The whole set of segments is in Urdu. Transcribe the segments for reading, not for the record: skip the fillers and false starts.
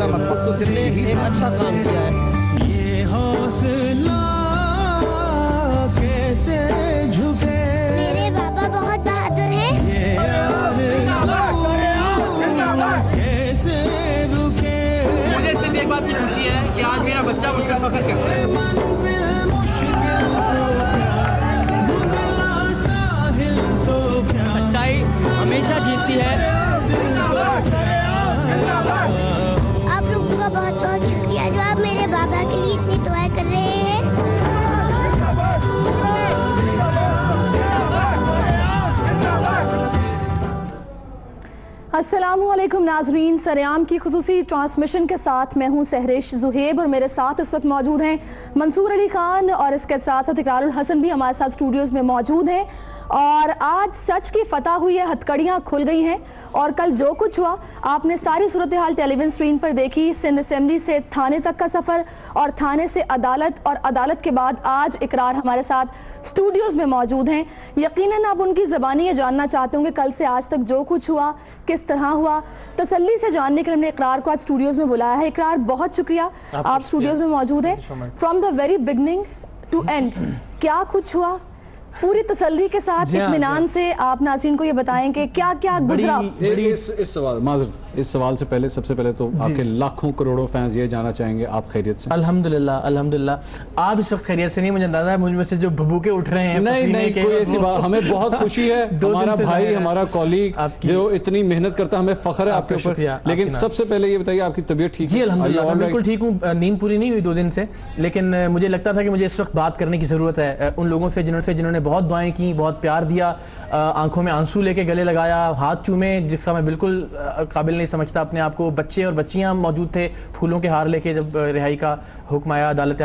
کا مقصد تو صرف یہی ایک اچھا کام کیا ہے. یہ حوصلہ کیسے جھکے، میرے بابا بہت بہادر ہیں. کیسے رکے، مجھے صرف ایک بات کی خوشی ہے کہ آج میرا بچہ مجھ پر فخر کرتا ہے. منزل مشکل ساحل تو کیا، سچائی ہمیشہ جیتتی ہے. آپ لوگوں کا بہت بہت شکریہ جو آپ میرے بابا کے لیے اتنی دعائیں کر رہے ہیں. السلام علیکم ناظرین، سریام کی خصوصی ٹرانسمیشن کے ساتھ میں ہوں سہرش زہیب اور میرے ساتھ اس وقت موجود ہیں منصور علی خان اور اس کے ساتھ ساتھ اقرار الحسن بھی ہمارے ساتھ اسٹوڈیوز میں موجود ہیں. اور آج سچ کی فتح ہوئی ہے، ہتھکڑیاں کھل گئی ہیں اور کل جو کچھ ہوا آپ نے ساری صورتحال ٹیلی ویژن اسکرین پر دیکھی. سندھ اسمبلی سے تھانے تک کا سفر اور تھانے سے عدالت اور عدالت کے بعد آج اقرار ہمارے ساتھ اسٹوڈیوز میں موجود ہیں. یقیناً آپ ان کی زبانی یہ جاننا چاہتے ہوں کہ کل سے آج تک جو کچھ ہوا کس طرح ہوا. تسلی سے جاننے کے لیے ہم نے اقرار کو آج اسٹوڈیوز میں بلایا ہے. اقرار بہت شکریہ آپ اسٹوڈیوز میں موجود ہیں. From the very beginning to end کیا کچھ ہوا پوری تسلی کے ساتھ اطمینان سے آپ ناظرین کو یہ بتائیں کہ کیا کیا گزرا. اس سوال سے پہلے سب سے پہلے تو آپ کے لاکھوں کروڑوں فینس یہ جاننا چاہیں گے آپ خیریت سے؟ الحمدللہ الحمدللہ. آپ اس وقت خیریت سے نہیں، مجھے اندازہ ہے مجھ میں سے جو بھبوکے اٹھ رہے ہیں. نہیں کوئی ایسی بات، ہمیں بہت خوشی ہے. ہمارا بھائی ہمارا کولیگ جو اتنی محنت کرتا ہے، ہمیں فخر ہے آپ کے اوپر. لیکن سب سے پہلے یہ بتائیے آپ کی طبیعت ٹھیک ہے؟ جی الحمدللہ میں بالکل ٹھیک ہوں. نیند پوری نہیں ہوئی 2 دن سے، لیکن مجھے لگتا تھا کہ مجھے اس وقت بات کرنے کی ضرورت ہے ان لوگوں سے جنہوں نے بہت دعائیں کی، بہت پیار دیا، آنکھوں میں آنسو لے کے گلے لگایا، ہاتھ چومے، جس کا میں بالکل قابل نہیں سمجھتا اپنے آپ کو. بچے اور بچیاں موجود تھے پھولوں کے ہار لے کے جب رہائی کا حکم آیا عدالت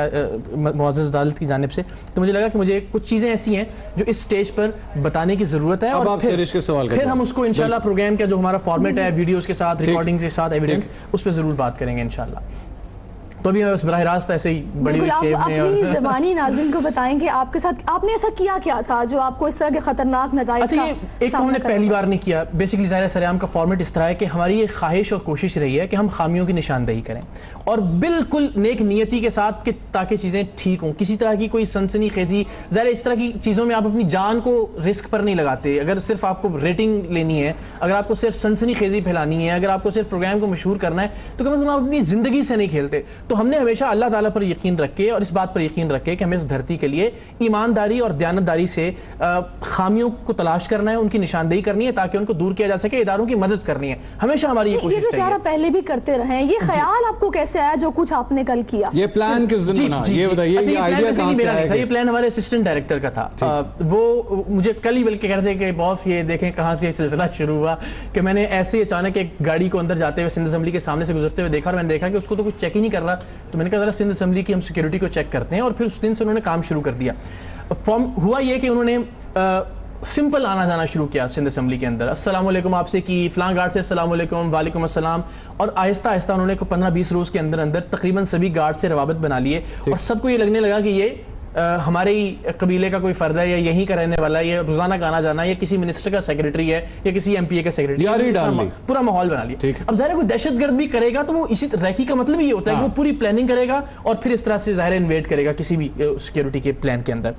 معزز عدالت کی جانب سے. تو مجھے لگا کہ مجھے کچھ چیزیں ایسی ہیں جو اس سٹیج پر بتانے کی ضرورت ہے. اور پھر ہم اس کو انشاءاللہ پروگرام کا جو ہمارا فارمیٹ ہے ویڈیوز کے ساتھ ریکارڈنگز کے ساتھ ایویڈنس اس پہ ضرور بات کریں گے انشاءاللہ. تو ابھی بس براہ راست ایسے ہی بڑی ہوئی شیو میں اپنی زبانی ناظرین کو بتائیں کہ آپ کے ساتھ آپ نے ایسا کیا تھا جو آپ کو اس طرح کے خطرناک نتائج کا ایک تو ہم نے پہلی بار نہیں کیا. بیسیکلی ظاہر سریام کا فارمیٹ اس طرح ہے کہ ہماری یہ خواہش اور کوشش رہی ہے کہ ہم خامیوں کی نشاندہی کریں اور بالکل نیک نیتی کے ساتھ کہ تاکہ چیزیں ٹھیک ہوں. کسی طرح کی کوئی سنسنی خیزی، ظاہر اس طرح کی چیزوں میں آپ اپنی جان کو رسک پر نہیں لگاتے. اگر صرف آپ کو ریٹنگ لینی ہے، اگر آپ کو صرف سنسنی خیزی پھیلانی ہے، اگر آپ کو صرف پروگرام کو مشہور کرنا ہے، تو کم از کم آپ اپنی زندگی سے نہیں کھیلتے. تو ہم نے ہمیشہ اللہ تعالیٰ پر یقین رکھے اور اس بات پر یقین رکھے کہ ہمیں اس دھرتی کے لیے ایمانداری اور دیانتداری سے خامیوں کو تلاش کرنا ہے، ان کی نشاندہی کرنی ہے تاکہ ان کو دور کیا جا سکے، اداروں کی مدد کرنی ہے. ہمیشہ ہماری یہ کوشش رہی ہے. پہلے بھی کرتے رہے ہیں. یہ خیال آپ کو کیسے آیا جو کچھ آپ نے کل کیا؟ یہ پلان کس دن بنا یہ بتائیے. یہ آئیڈیا کہاں سے آیا؟ یہ پلان ہمارے اسسٹنٹ ڈائریکٹر کا تھا. وہ مجھے کل ہی بلکہ کہہ رہے تھے کہ باس یہ دیکھیں کہاں سے یہ سلسلہ شروع ہوا کہ میں نے ایسے اچانک ایک گاڑی کو اندر جاتے ہوئے سندھ اسمبلی کے سامنے سے گزرتے ہوئے دیکھا اور میں نے دیکھا کہ اس کو تو کچھ چیک ہی نہیں کر رہا. تو میں نے کہا ذرا سندھ اسمبلی کی ہم سیکورٹی کو چیک کرتے ہیں اور پھر اس دن سے انہوں نے کام شروع کر دیا. ہوا یہ کہ انہوں نے سمپل آنا جانا شروع کیا سندھ اسمبلی کے اندر. السلام علیکم آپ سے کی، فلاں گارڈ سے السلام علیکم، وعلیکم السلام. اور آہستہ آہستہ انہوں نے 15-20 روز کے اندر اندر تقریباً سبھی گارڈ سے روابط بنا لیے اور سب کو یہ لگنے لگا کہ یہ ہمارے ہی قبیلے کا کوئی فرد ہے یا یہیں کا رہنے والا ہے، یہ روزانہ کا آنا جانا، یہ کسی منسٹر کا سیکرٹری ہے یا کسی ایم پی اے کا سیکرٹری. پورا ماحول بنا لیا. اب ظاہر کوئی دہشت گرد بھی کرے گا تو وہ اسی ریکی کا مطلب یہ ہوتا ہے کہ وہ پوری پلاننگ کرے گا اور پھر اس طرح سے ظاہر انویٹ کرے گا کسی بھی سیکورٹی کے پلان کے اندر.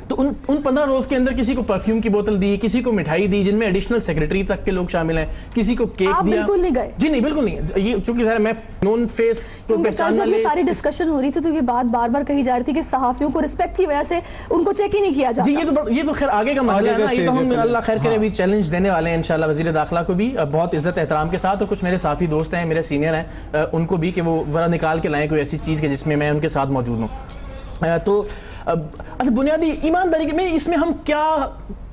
تو ان 15 روز کے اندر کسی کو پرفیوم کی بوتل دی، کسی کو مٹھائی دی جن میں ایڈیشنل سیکرٹری تک کے لوگ شامل ہیں، کسی کو کیک دیا. آپ بالکل نہیں گئے؟ جی نہیں بالکل نہیں. یہ چونکہ ظاہر میں نون فیس کو پہچاننا لے ساری ڈسکشن ہو رہی تھی تو یہ بات بار بار کہی جا رہی تھی کہ صحافیوں کو رسپیکٹ کی وجہ سے ان کو چیک ہی نہیں کیا جاتا. جی یہ تو خیر آگے کا معاملہ ہے نا. یہ تو ہم اللہ خیر کرے ابھی چیلنج دینے والے ہیں انشاءاللہ وزیر داخلہ کو بھی بہت عزت احترام کے ساتھ اور کچھ میرے صحافی دوست ہیں میرے سینئر ہیں ان کو بھی کہ وہ ذرا نکال کے لائیں کوئی ایسی چیز کہ جس میں میں ان کے ساتھ موجود ہوں. تو اچھا بنیادی ایمانداری میں اس میں ہم کیا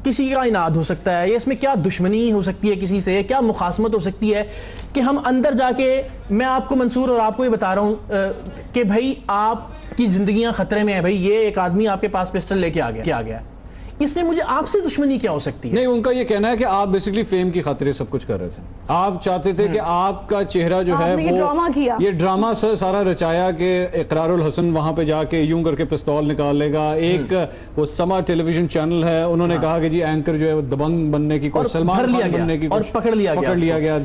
کسی کا اناد ہو سکتا ہے یا اس میں کیا دشمنی ہو سکتی ہے کسی سے، کیا مخاصمت ہو سکتی ہے کہ ہم اندر جا کے میں آپ کو منصور اور آپ کو یہ بتا رہا ہوں کہ بھائی آپ کی زندگیاں خطرے میں ہیں، بھائی یہ ایک آدمی آپ کے پاس پسٹل لے کے آ گیا ہے. اس میں مجھے آپ سے دشمنی کیا ہو سکتی ہے؟ نہیں، ان کا یہ کہنا ہے کہ آپ بیسکلی فیم کی خاطر یہ سب کچھ کر رہے تھے. آپ چاہتے تھے کہ آپ کا چہرہ جو ہے وہ یہ ڈرامہ سارا رچایا کہ اقرار الحسن وہاں پہ جا کے یوں کر کے پستول نکال لے گا. ایک وہ سما ٹیلی ویژن چینل ہے, انہوں نے کہا کہ جی اینکر جو ہے وہ دبنگ بننے کی کوشش, سلمان خان بننے کی کوشش, اور پکڑ لیا گیا.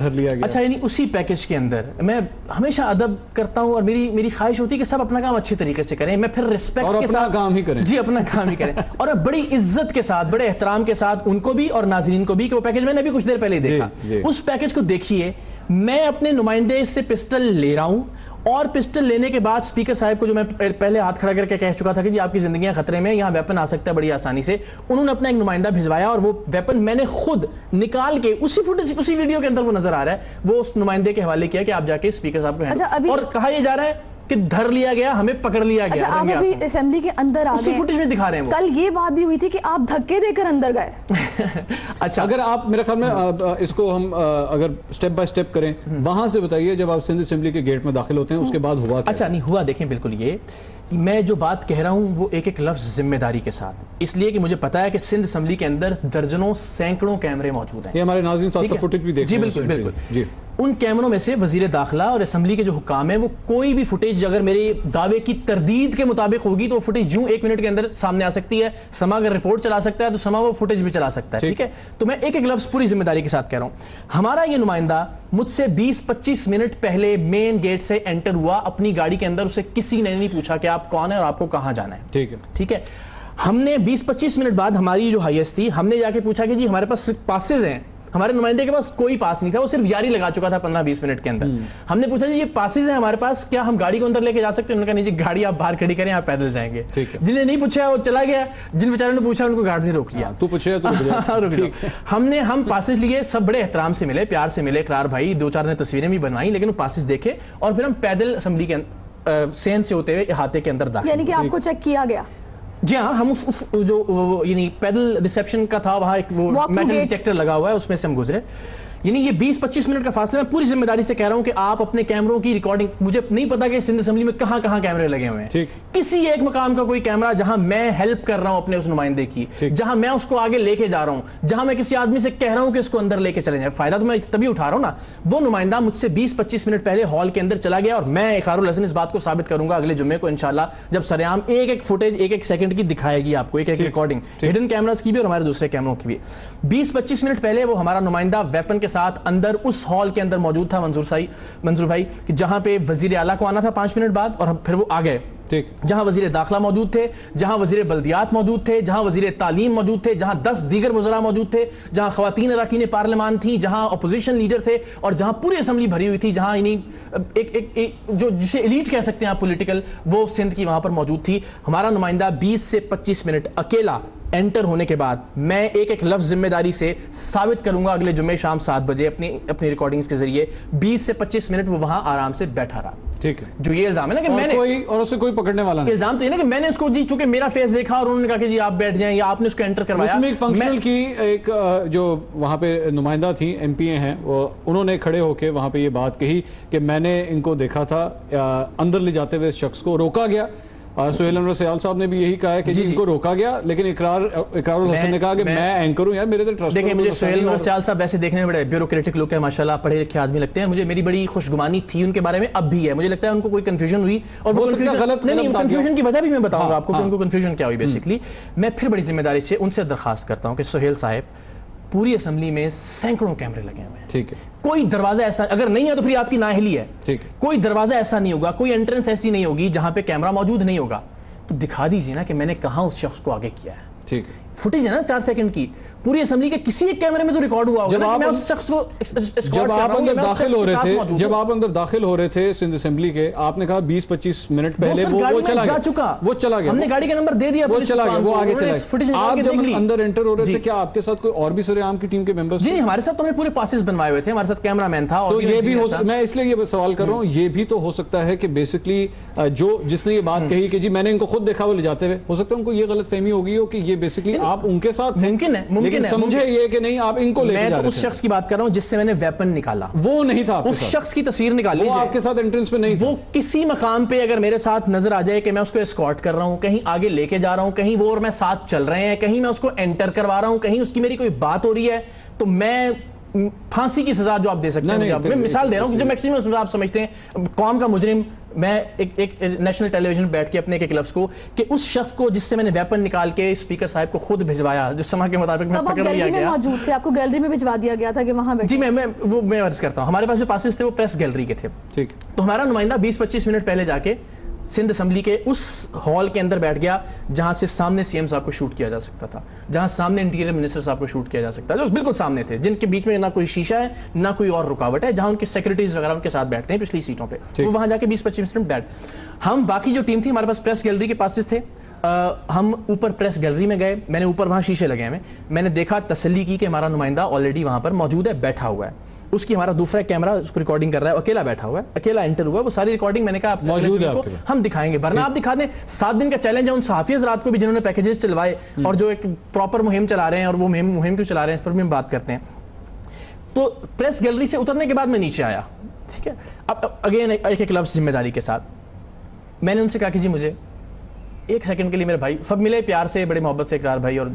اچھا, یعنی اسی پیکج کے اندر میں ہمیشہ ادب کرتا ہوں اور میری خواہش ہوتی ہے کہ سب اپنا کام اچھے طریقے سے کریں, میں پھر ریسپیکٹ کے ساتھ کام ہی کریں. جی, اپنا کام ہی کریں اور بڑی عزت کے ساتھ, بڑے احترام کے ساتھ ان کو بھی اور ناظرین کو بھی, کہ وہ پیکج میں نے بھی کچھ دیر پہلے دیکھا. اس پیکج کو دیکھیے, میں اپنے نمائندے سے پسٹل لے رہا ہوں اور پسٹل لینے کے بعد اسپیکر صاحب کو جو میں پہلے ہاتھ کھڑا کر کے کہہ چکا تھا کہ جی آپ کی زندگیاں خطرے میں, یہاں ویپن آ سکتا ہے بڑی آسانی سے, انہوں نے اپنا ایک نمائندہ بھجوایا اور وہ ویپن میں نے خود نکال کے اسی فوٹیج, اسی ویڈیو کے اندر وہ نظر آ رہا ہے, وہ اس نمائندے کے حوالے کیا کہ آپ جا کے اسپیکر صاحب کو ہینڈ, اور کہا یہ جا رہا ہے کہ دھر لیا گیا, ہمیں پکڑ لیا گیا. اچھا, آپ ابھی اسمبلی کے اندر آ گئے, اسی فوٹیج میں دکھا رہے ہیں. کل یہ بات بھی ہوئی تھی کہ آپ دھکے دے کر اندر گئے. اچھا, اگر آپ میرے خیال میں اس کو ہم اگر سٹیپ بائی سٹیپ کریں, وہاں سے بتائیے جب آپ سندھ اسمبلی کے گیٹ میں داخل ہوتے ہیں اس کے بعد ہوا کیا؟ اچھا, نہیں ہوا, دیکھیں بالکل یہ میں جو بات کہہ رہا ہوں وہ ایک ایک لفظ ذمہ داری کے ساتھ, اس لیے کہ مجھے پتا ہے کہ سندھ اسمبلی کے اندر درجنوں سینکڑوں کیمرے موجود ہیں. یہ ہمارے ناظرین ساتھ ساتھ فوٹیج بھی دیکھ رہے ہیں. جی بالکل. جی, ان کیمروں میں سے وزیر داخلہ اور اسمبلی کے جو حکام ہیں وہ کوئی بھی فوٹیج اگر میرے دعوے کی تردید کے مطابق ہوگی تو وہ فوٹیج یوں 1 منٹ کے اندر سامنے آ سکتی ہے. سما اگر رپورٹ چلا سکتا ہے تو سما وہ فوٹیج بھی چلا سکتا ہے. ٹھیک ہے, تو میں ایک ایک لفظ پوری ذمہ داری کے ساتھ کہہ رہا ہوں. ہمارا یہ نمائندہ مجھ سے 20-25 منٹ پہلے مین گیٹ سے انٹر ہوا اپنی گاڑی کے اندر, اسے کسی نے نہیں پوچھا کہ آپ کون ہیں اور آپ کو کہاں جانا ہے. ٹھیک ہے, ہم نے 20-25 منٹ بعد ہماری جو ہائیسٹ تھی, ہم نے جا کے پوچھا کہ جی ہمارے پاس پاسز ہیں. ہمارے نمائندے کے پاس کوئی پاس نہیں تھا, وہ صرف یاری لگا چکا تھا 15-20 منٹ کے اندر. ہم نے پوچھا جی یہ پاسز ہیں ہمارے پاس, کیا ہم گاڑی کو اندر لے کے جا سکتے ہیں؟ انہوں نے کہا نہیں جی, گاڑی آپ باہر کھڑی کریں, آپ پیدل جائیں گے. جن نے نہیں پوچھا وہ چلا گیا, جن بیچاروں نے پوچھا ان کو گارڈ نے روک لیا. تو پوچھے ہم پاسز لیے, سب بڑے احترام سے ملے, پیار سے ملے. اقرار بھائی 2-4 نے تصویریں بھی بنوائی, لیکن وہ پاسز دیکھے اور پھر ہم پیدل اسمبلی کے سین سے ہوتے ہوئے احاطے کے اندر داخل. یعنی کہ آپ کو چیک کیا گیا؟ جی ہاں, ہم جو یعنی پیدل ریسیپشن کا تھا, وہاں ایک وہ میٹل ڈیٹیکٹر لگا ہوا ہے, اس میں سے ہم گزرے. یعنی یہ 20-25 منٹ کا فاصلہ, میں پوری ذمہ داری سے کہہ رہا ہوں کہ آپ اپنے کیمروں کی ریکارڈنگ, مجھے نہیں پتا کہ سندھ اسمبلی میں کہاں کہاں کیمرے لگے ہوئے ہیں, کسی ایک مقام کا کوئی کیمرہ جہاں میں ہیلپ کر رہا ہوں اپنے اس نمائندے کی, جہاں میں اس کو آگے لے کے جا رہا ہوں, جہاں میں کسی آدمی سے کہہ رہا ہوں کہ اس کو اندر لے کے چلے جائیں, فائدہ تو میں تبھی اٹھا رہا ہوں نا. وہ نمائندہ مجھ سے 20-25 منٹ پہلے ہال کے اندر چلا گیا, اور میں اقرار الحسن اس بات کو ثابت کروں گا اگلے جمعے کو انشاءاللہ, جب سریعام ایک ایک فوٹیج 1-1 سیکنڈ کی دکھائے گی آپ کو, ایک ایک ریکارڈنگ ہڈن کیمراز کی بھی اور ہمارے دوسرے کیمروں کی بھی. 20-25 منٹ پہلے وہ ہمارا نمائندہ ویپن کے ساتھ اندر اس ہال کے اندر موجود تھا, منظور بھائی, جہاں پہ وزیر اعلیٰ کو آنا تھا 5 منٹ بعد, اور پھر وہ آ گئے. جہاں وزیر داخلہ موجود تھے, جہاں وزیر بلدیات موجود تھے, جہاں وزیر تعلیم موجود تھے, جہاں 10 دیگر وزراء موجود تھے, جہاں خواتین اراکین پارلیمان تھیں, جہاں اپوزیشن لیڈر تھے, اور جہاں پوری اسمبلی بھری ہوئی تھی, جہاں ایک جو جسے ایلیٹ کہہ سکتے ہیں آپ پولیٹیکل, وہ سندھ کی وہاں پر موجود تھی. ہمارا نمائندہ 20 سے 25 منٹ اکیلا انٹر ہونے کے بعد, میں ایک ایک لفظ ذمہ داری سے ثابت کروں گا اگلے جمعے شام 7 بجے اپنی ریکارڈنگز کے ذریعے, 20 سے 25 منٹ وہ وہاں آرام سے بیٹھا رہا. ٹھیک ہے, جو یہ الزام ہے نا کہ میں نے اور اسے کوئی پکڑنے والا نہیں, الزام تو یہ نا کہ میں نے اس کو جی چونکہ میرا فیس دیکھا اور انہوں نے کہا کہ جی آپ بیٹھ جائیں, یا آپ نے اس کو انٹر کروایا. اس میں ایک فنکشنل کی ایک جو وہاں پہ نمائندہ تھیں, ایم پی اے ہیں, انہوں نے کھڑے ہو کے وہاں پہ یہ بات کہی کہ میں نے ان کو دیکھا تھا اندر لے جاتے ہوئے, اس شخص کو روکا گیا. سہیل انور سیال صاحب نے بھی یہی کہا ہے کہ جی ان کو روکا گیا, لیکن اقرار الحسن نے کہا کہ میں اینکر ہوں, یار میرے دل ٹرسٹ. دیکھیں مجھے سہیل انور سیال صاحب ویسے دیکھنے میں بڑے بیوروکریٹک لوگ ہیں, ماشاءاللہ پڑھے لکھے آدمی لگتے ہیں مجھے, میری بڑی خوشگمانی تھی ان کے بارے میں, اب بھی ہے. مجھے لگتا ہے ان کو کوئی کنفیوژن ہوئی, اور وہ کنفیوژن کی وجہ بھی میں بتاؤں گا آپ کو کہ ان کو کنفیوژن کیا ہوئی. بیسکلی میں پھر بڑی ذمہ داری سے ان سے درخواست کرتا ہوں کہ سہیل صاحب, پوری اسمبلی میں سینکڑوں کیمرے لگے ہوئے ہیں. ٹھیک ہے, کوئی دروازہ ایسا اگر نہیں ہے تو پھر آپ کی نااہلی ہے. ٹھیک ہے, کوئی دروازہ ایسا نہیں ہوگا, کوئی انٹرنس ایسی نہیں ہوگی جہاں پہ کیمرہ موجود نہیں ہوگا. تو دکھا دیجیے نا کہ میں نے کہاں اس شخص کو آگے کیا ہے. ٹھیک ہے, فوٹیج ہے نا 4 سیکنڈ کی, پوری اسمبلی کے کسی ایک کیمرے میں تو ریکارڈ ہوا ہوگا کہ میں اس شخص کو جب آپ اندر داخل ہو رہے تھے سندھ اسمبلی کے, آپ نے کہا 20-25 منٹ پہلے وہ چلا گیا, ہم نے گاڑی کا نمبر دے دیا, وہ چلا گیا, وہ آگے چلا گیا. آپ جب اندر انٹر ہو رہے تھے کیا آپ کے ساتھ کوئی اور بھی سرعام کی ٹیم کے ممبرز؟ جی ہمارے ساتھ تو ہمیں پورے پاسز بنوائے ہوئے تھے, ہمارے ساتھ کیمرہ مین تھا. تو یہ بھی میں اس لیے یہ سوال کر رہا ہوں, یہ بھی تو ہو سکتا ہے کہ بیسکلی جس نے یہ بات کہی کہ جی میں نے ان کو خود دیکھا وہ لے جاتے ہوئے, ہو سکتا ہے ان کو یہ غلط فہمی ہوگی ہو کہ یہ بیسکلی آپ ان کے ساتھ ممکن ہے، لیکن سمجھے یہ کہ نہیں آپ ان کو لے کے جا رہے تھے. میں تو اس شخص کی بات کر رہا ہوں جس سے میں نے ویپن نکالا، وہ نہیں تھا اس شخص کی تصویر نکالی، وہ آپ کے ساتھ انٹرنس پہ نہیں تھا. وہ کسی مقام پہ اگر میرے ساتھ نظر آ جائے کہ میں اس کو اسکارٹ کر رہا ہوں، کہیں آگے لے کے جا رہا ہوں، کہیں وہ اور میں ساتھ چل رہے ہیں، کہیں میں اس کو انٹر کروا رہا ہوں، کہیں اس کی میری کوئی بات ہو رہی ہے، تو میں پھانسی کی سزا جو آپ دے سکتے ہیں. میں مثال دے رہا ہوں جو میکسیمم آپ سمجھتے ہیں قوم کا مجرم. میں ایک نیشنل ٹیلی ویژن بیٹھ کے اپنے ایک لفظ کو کہ اس شخص کو جس سے میں نے ویپن نکال کے اسپیکر صاحب کو خود بھجوایا، جو سما کے مطابق میں پکڑ لیا گیا. موجود تھے، آپ کو گیلری میں بھجوا دیا گیا تھا کہ وہاں بیٹھے. جی میں عرض کرتا ہوں، ہمارے پاس جو پاسز تھے وہ پریس گیلری کے تھے. ٹھیک. تو ہمارا نمائندہ 20-25 منٹ پہلے جا کے سندھ اسمبلی کے اس ہال کے اندر بیٹھ گیا جہاں سے سامنے سی ایم صاحب کو شوٹ کیا جا سکتا تھا، جہاں سامنے انٹیریئر منسٹر صاحب کو شوٹ کیا جا سکتا ہے، جو بالکل سامنے تھے، جن کے بیچ میں نہ کوئی شیشہ ہے نہ کوئی اور رکاوٹ ہے، جہاں ان کے سیکرٹریز وغیرہ ان کے ساتھ بیٹھتے ہیں پچھلی سیٹوں پہ. وہ وہاں جا کے 20-25 منٹ بیٹھ. ہم باقی جو ٹیم تھی ہمارے پاس پریس گیلری کے پاسز تھے. ہم اوپر پریس گیلری میں گئے، میں نے اوپر وہاں شیشے لگے ہیں، میں نے دیکھا، تسلی کی کہ ہمارا نمائندہ آلریڈی وہاں پر موجود ہے، بیٹھا ہوا ہے. اس کی ہمارا دوسرا کیمرہ اس کو ریکارڈنگ کر رہا ہے، اکیلا بیٹھا ہوا ہے، اکیلا انٹر ہوا ہے. وہ ساری ریکارڈنگ میں نے کہا موجود ہے، ہم دکھائیں گے، ورنہ آپ دکھا دیں. 7 دن کا چیلنج ہے ان صحافی حضرات کو بھی جنہوں نے پیکیجز چلوائے اور جو ایک پراپر مہم چلا رہے ہیں، اور وہ مہم کیوں چلا رہے ہیں اس پر بھی ہم بات کرتے ہیں. تو پریس گیلری سے اترنے کے بعد میں نیچے آیا. ٹھیک ہے. اب اگین ایک لفظ ذمہ داری کے ساتھ میں نے ان سے کہا کہ جی مجھے 1 سیکنڈ کے لیے، میرے بھائی سب ملے پیار سے، بڑے محبت سے، اقرار بھائی، اور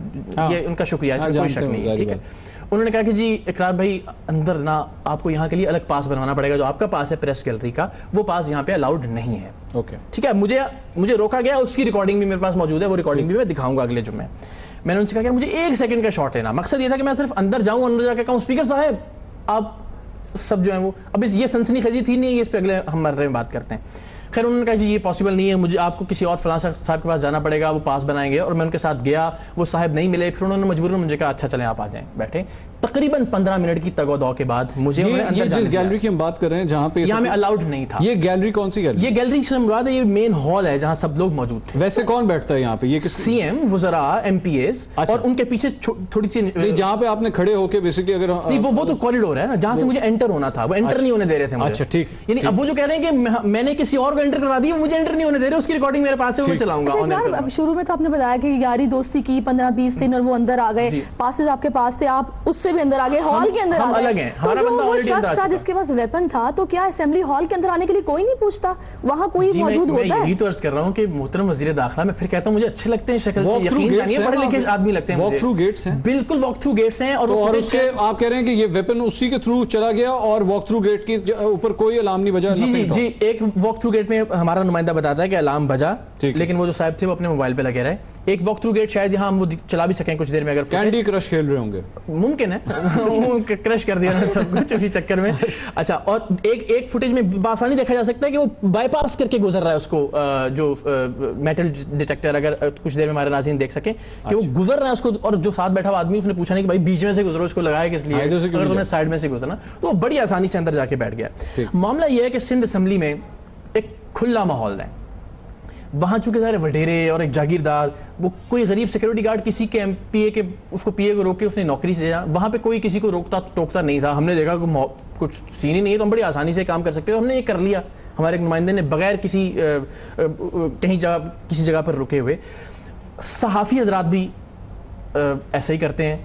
یہ ان کا شکریہ، اس میں کوئی شک نہیں ہے. ٹھیک ہے. انہوں نے کہا کہ جی اقرار بھائی اندر نا آپ کو یہاں کے لیے الگ پاس بنوانا پڑے گا، جو آپ کا پاس ہے پریس گیلری کا وہ پاس یہاں پہ الاؤڈ نہیں ہے. اوکے ٹھیک ہے. مجھے روکا گیا، اس کی ریکارڈنگ بھی میرے پاس موجود ہے، وہ ریکارڈنگ بھی میں دکھاؤں گا اگلے جمعے. میں نے ان سے کہا کہ مجھے 1 سیکنڈ کا شاٹ لینا. مقصد یہ تھا کہ میں صرف اندر جاؤں، اندر جا کے کہوں اسپیکر صاحب آپ سب جو ہیں وہ، اب یہ سنسنی خیزی تھی نہیں، اس پہ اگلے ہم مرے میں بات کرتے ہیں. خیر انہوں نے کہا جی یہ پاسبل نہیں ہے، مجھے آپ کو کسی اور فلاں صاحب کے پاس جانا پڑے گا، وہ پاس بنائیں گے. اور میں ان کے ساتھ گیا، وہ صاحب نہیں ملے. پھر انہوں نے مجبوراً مجھے کہا اچھا چلیں آپ آ جائیں. بیٹھے تقریباً 15 منٹ کی تگ و دو کے بعد مجھے جس گیلری کی ہم بات کر رہے ہیں جہاں پہ یہاں میں الاؤڈ نہیں تھا. یہ گیلری کون سی گیلری؟ یہ گیلری سے مراد ہے یہ مین ہال ہے جہاں سب لوگ موجود تھے. ویسے کون بیٹھتا ہے یہاں پہ؟ یہ سی ایم، وزراء، ایم پی ایز، اور ان کے پیچھے تھوڑی سی جہاں پہ آپ نے کھڑے ہو کے بیسیکلی اگر وہ تو کوریڈور ہے نا جہاں سے مجھے انٹر ہونا تھا، وہ انٹر نہیں ہونے دے رہے تھے مجھے. اچھا ٹھیک. یعنی اب وہ جو کہہ رہے ہیں کہ میں نے کسی اور کو انٹر کروا دیا، مجھے انٹر نہیں ہونے دے رہے، اس کی ریکارڈنگ میرے پاس ہے، وہ چلاؤں گا. شروع میں تو آپ نے بتایا کہ یاری دوستی کی 15-20 دن اور وہ اندر آ گئے، پاسز آپ کے پاس تھے، آپ اس سے بھی اندر آ گئے، ہال کے اندر آ گئے. تو جو وہ شخص تھا جس کے پاس ویپن تھا، تو کیا اسمبلی ہال کے اندر آنے کے لیے کوئی نہیں پوچھتا؟ وہاں کوئی موجود ہوتا ہے؟ میں یہی تو عرض کر رہا ہوں کہ محترم وزیر داخلہ، میں پھر کہتا ہوں مجھے اچھے لگتے ہیں شکل سے، یقین جانیے پڑھے لکھے آدمی لگتے ہیں. واک تھرو گیٹس ہیں، بالکل واک تھرو گیٹس ہیں. اور اس کے آپ کہہ رہے ہیں کہ یہ ویپن اسی کے تھرو چلا گیا اور واک تھرو گیٹ کے اوپر کوئی الارم نہیں بجا؟ جی ایک واک تھرو گیٹ میں ہمارا نمائندہ بتاتا ہے کہ الارم بجا، لیکن وہ جو صاحب تھے وہ اپنے موبائل پہ لگے رہے. ایک واک تھرو گیٹ شاید یہاں ہم وہ چلا بھی سکیں کچھ دیر میں، اگر کینڈی کرش کھیل رہے ہوں گے ممکن ہے، کرش کر دیا سب کچھ اسی چکر میں. اچھا، اور ایک فوٹیج میں بآسانی دیکھا جا سکتا ہے کہ وہ بائی پاس کر کے گزر رہا ہے اس کو، جو میٹل ڈیٹیکٹر، اگر کچھ دیر میں ہمارے ناظرین دیکھ سکیں کہ وہ گزر رہا ہے اس کو، اور جو ساتھ بیٹھا ہوا آدمی اس نے پوچھا نہیں کہ بھائی بیچ میں سے گزرو، اس کو لگایا کس لیے، اگر تمہیں سائڈ میں سے گزرنا، تو وہ بڑی آسانی سے اندر جا کے بیٹھ گیا. معاملہ یہ ہے کہ سندھ اسمبلی میں ایک کھلا ماحول ہے. وہاں چونکہ سارے وڈیرے اور ایک جاگیردار، وہ کوئی غریب سیکورٹی گارڈ کسی کے ایم پی اے کے اس کو پی اے کو روک کے اس نے نوکری سے دیا، وہاں پہ کوئی کسی کو روکتا ٹوکتا نہیں تھا. ہم نے دیکھا کہ کچھ سین ہی نہیں ہے تو ہم بڑی آسانی سے کام کر سکتے ہیں، ہم نے یہ کر لیا. ہمارے ایک نمائندے نے بغیر کسی جگہ پر رکے ہوئے. صحافی حضرات بھی ایسا ہی کرتے ہیں،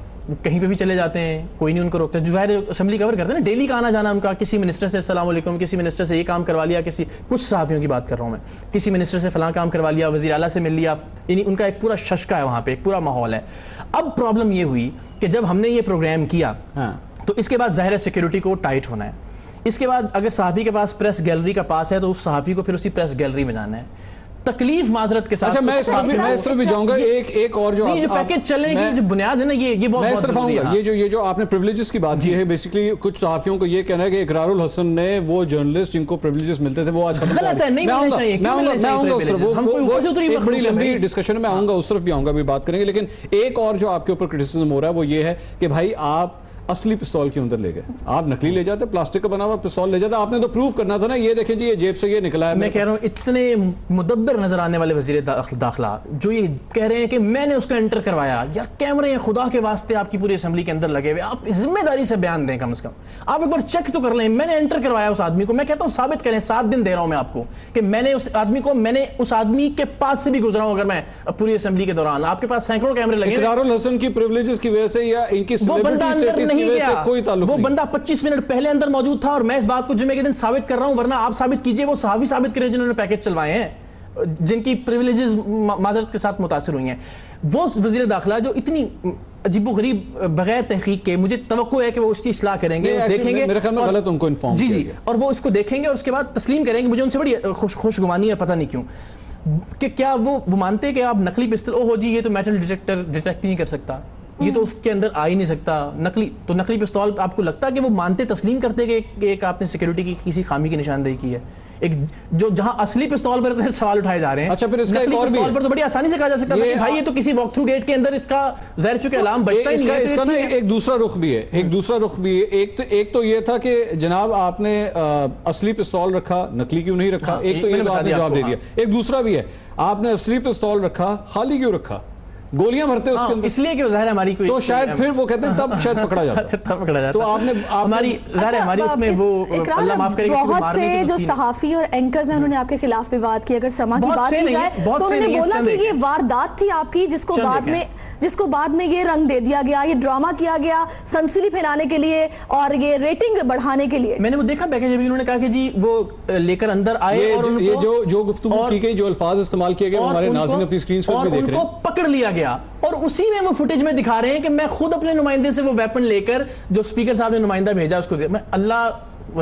کہیں پہ بھی چلے جاتے ہیں، کوئی نہیں ان کو روکتا. جو ظاہر اسمبلی کور کرتے ہیں نا، ڈیلی کا آنا جانا ان کا، کسی منسٹر سے السلام علیکم، کسی منسٹر سے یہ کام کروا لیا، کچھ صحافیوں کی بات کر رہا ہوں میں، کسی منسٹر سے فلاں کام کروا لیا، وزیر اعلیٰ سے مل لیا، یعنی ان کا ایک پورا ششکا ہے وہاں پہ، ایک پورا ماحول ہے. اب پرابلم یہ ہوئی کہ جب ہم نے یہ پروگرام کیا تو اس کے بعد ظاہر سیکورٹی کو ٹائٹ ہونا ہے. اس کے بعد اگر صحافی کے پاس پریس گیلری کا پاس ہے تو اس صحافی کو پھر اسی پریس گیلری میں جانا ہے. تکلیف معذرت کے ساتھ. اچھا میں صرف بھی جاؤں گا ایک اور جو پیکج چلنے کی جو بنیاد ہے نا، یہ بہت میں صرف آؤں گا. یہ جو آپ نے پریویلیجز کی بات کی ہے، بیسیکلی کچھ صحافیوں کو یہ کہنا ہے کہ اقرار الحسن نے وہ جرنلسٹ جن کو پریویلیجز ملتے تھے وہ آج غلط ہے، نہیں ملنے چاہیے. میں آؤں گا اس طرف، وہ ایک بڑی لمبی ڈسکشن میں آؤں گا، اس طرف بھی آؤں گا، بھی بات کریں گے. لیکن ایک اور جو آپ کے اوپر کرٹیسزم ہو رہا ہے وہ یہ ہے کہ بھائی آپ اصلی پستول کیوں اندر لے گئے؟ آپ نکلی لے جاتے, پلاسٹک کا بنا ہوا پستول لے جاتے, آپ نے تو پروف کرنا تھا نا, یہ دیکھیں جی یہ جیب سے یہ نکلا ہے. میں کہہ رہا ہوں اتنے مدبر نظر آنے والے وزیر داخلہ جو یہ کہہ رہے ہیں کہ میں نے اس کو انٹر کروایا. یار کیمرے ہیں خدا کے واسطے آپ کی پوری اسمبلی کے اندر لگے ہوئے, آپ ذمہ داری سے بیان دیں کم از کم, آپ ایک بار چیک تو کر لیں. میں نے انٹر کروایا اس آدمی کو, میں کہتا ہوں ثابت کریں, 7 دن دے رہا ہوں میں آپ کو کہ میں نے اس آدمی کے پاس سے بھی گزرا ہوں. اگر میں پوری اسمبلی کے دوران, آپ کے پاس سینکڑوں کیمرے لگے, اقرار الحسن کی پریویلیجز کی وجہ سے یا ان کی سیلیبریٹی اسٹیٹس کی وجہ سے کوئی تعلق نہیں. وہ بندہ 25 منٹ پہلے اندر موجود تھا, اور میں اس بات کو جمعے کے دن ثابت کر رہا ہوں, ورنہ آپ ثابت کیجئے, وہ صحافی ثابت کریں جنہوں نے پیکج چلوائے ہیں, جن کی پریویلیجز معذرت کے ساتھ متاثر ہوئی ہیں. وہ وزیر داخلہ جو اتنی عجیب و غریب بغیر تحقیق کے, مجھے توقع ہے کہ وہ اس کی اصلاح کریں گے, دیکھیں گے, میرے خیال میں غلط ان کو انفارم جی جی, اور وہ اس کو دیکھیں گے اور اس کے بعد تسلیم کریں گے. مجھے ان سے بڑی خوشگمانی ہے, پتہ نہیں کیوں, کہ کیا وہ مانتے ہیں کہ آپ نقلی پستل, او ہو جی یہ تو میٹل ڈیٹیکٹر ڈیٹیکٹ نہیں کر سکتا, یہ تو اس کے اندر آ ہی نہیں سکتا, نقلی پستول. آپ کو لگتا ہے کہ وہ مانتے تسلیم کرتے کہ ایک آپ نے سیکیورٹی کی کسی خامی کی نشاندہی کی ہے, ایک جو جہاں اصلی پستول پر سوال اٹھائے جا رہے ہیں. اچھا پھر اس کا ایک اور بھی پستول پر تو بڑی آسانی سے کہا جا سکتا ہے بھائی یہ تو کسی واک تھرو گیٹ کے اندر اس کا ظاہر چکے علام بچتا ہی نہیں ہے. اس کا نا ایک دوسرا رخ بھی ہے, ایک تو یہ تھا کہ جناب آپ نے اصلی پستول رکھا, نقلی کیوں نہیں رکھا, ایک تو یہ تو آپ نے جواب دے دیا. ایک دوسرا بھی ہے, آپ نے اصلی پستول رکھا, خالی کیوں رکھا, گولیاں بھرتے اس کے اندر, اس لیے کہ ظاہر ہماری کوئی, تو شاید پھر وہ کہتے ہیں تب شاید پکڑا جاتا. تو آپ نے ہماری ظاہر ہماری اس میں وہ اللہ معاف کرے گا, بہت سے جو صحافی اور اینکرز ہیں انہوں نے آپ کے خلاف بھی بات کی. اگر سما کی بات کی جائے تو انہوں نے بولا کہ یہ واردات تھی آپ کی, جس کو بعد میں یہ رنگ دے دیا گیا, یہ ڈرامہ کیا گیا سنسنی پھیلانے کے لیے اور یہ ریٹنگ بڑھانے کے لیے. میں نے وہ دیکھا پیکج, ابھی انہوں نے کہا کہ جی وہ لے کر اندر آئے, اور یہ جو گفتگو کی گئی, جو الفاظ استعمال کیے گئے, ہمارے ناظرین اپنی اسکرینز پر بھی دیکھ رہے ہیں, اور ان کو پکڑ لیا گیا, اور اسی میں وہ فوٹیج میں دکھا رہے ہیں کہ میں خود اپنے نمائندے سے وہ ویپن لے کر, جو اسپیکر صاحب نے نمائندہ بھیجا اس کو دیا. میں اللہ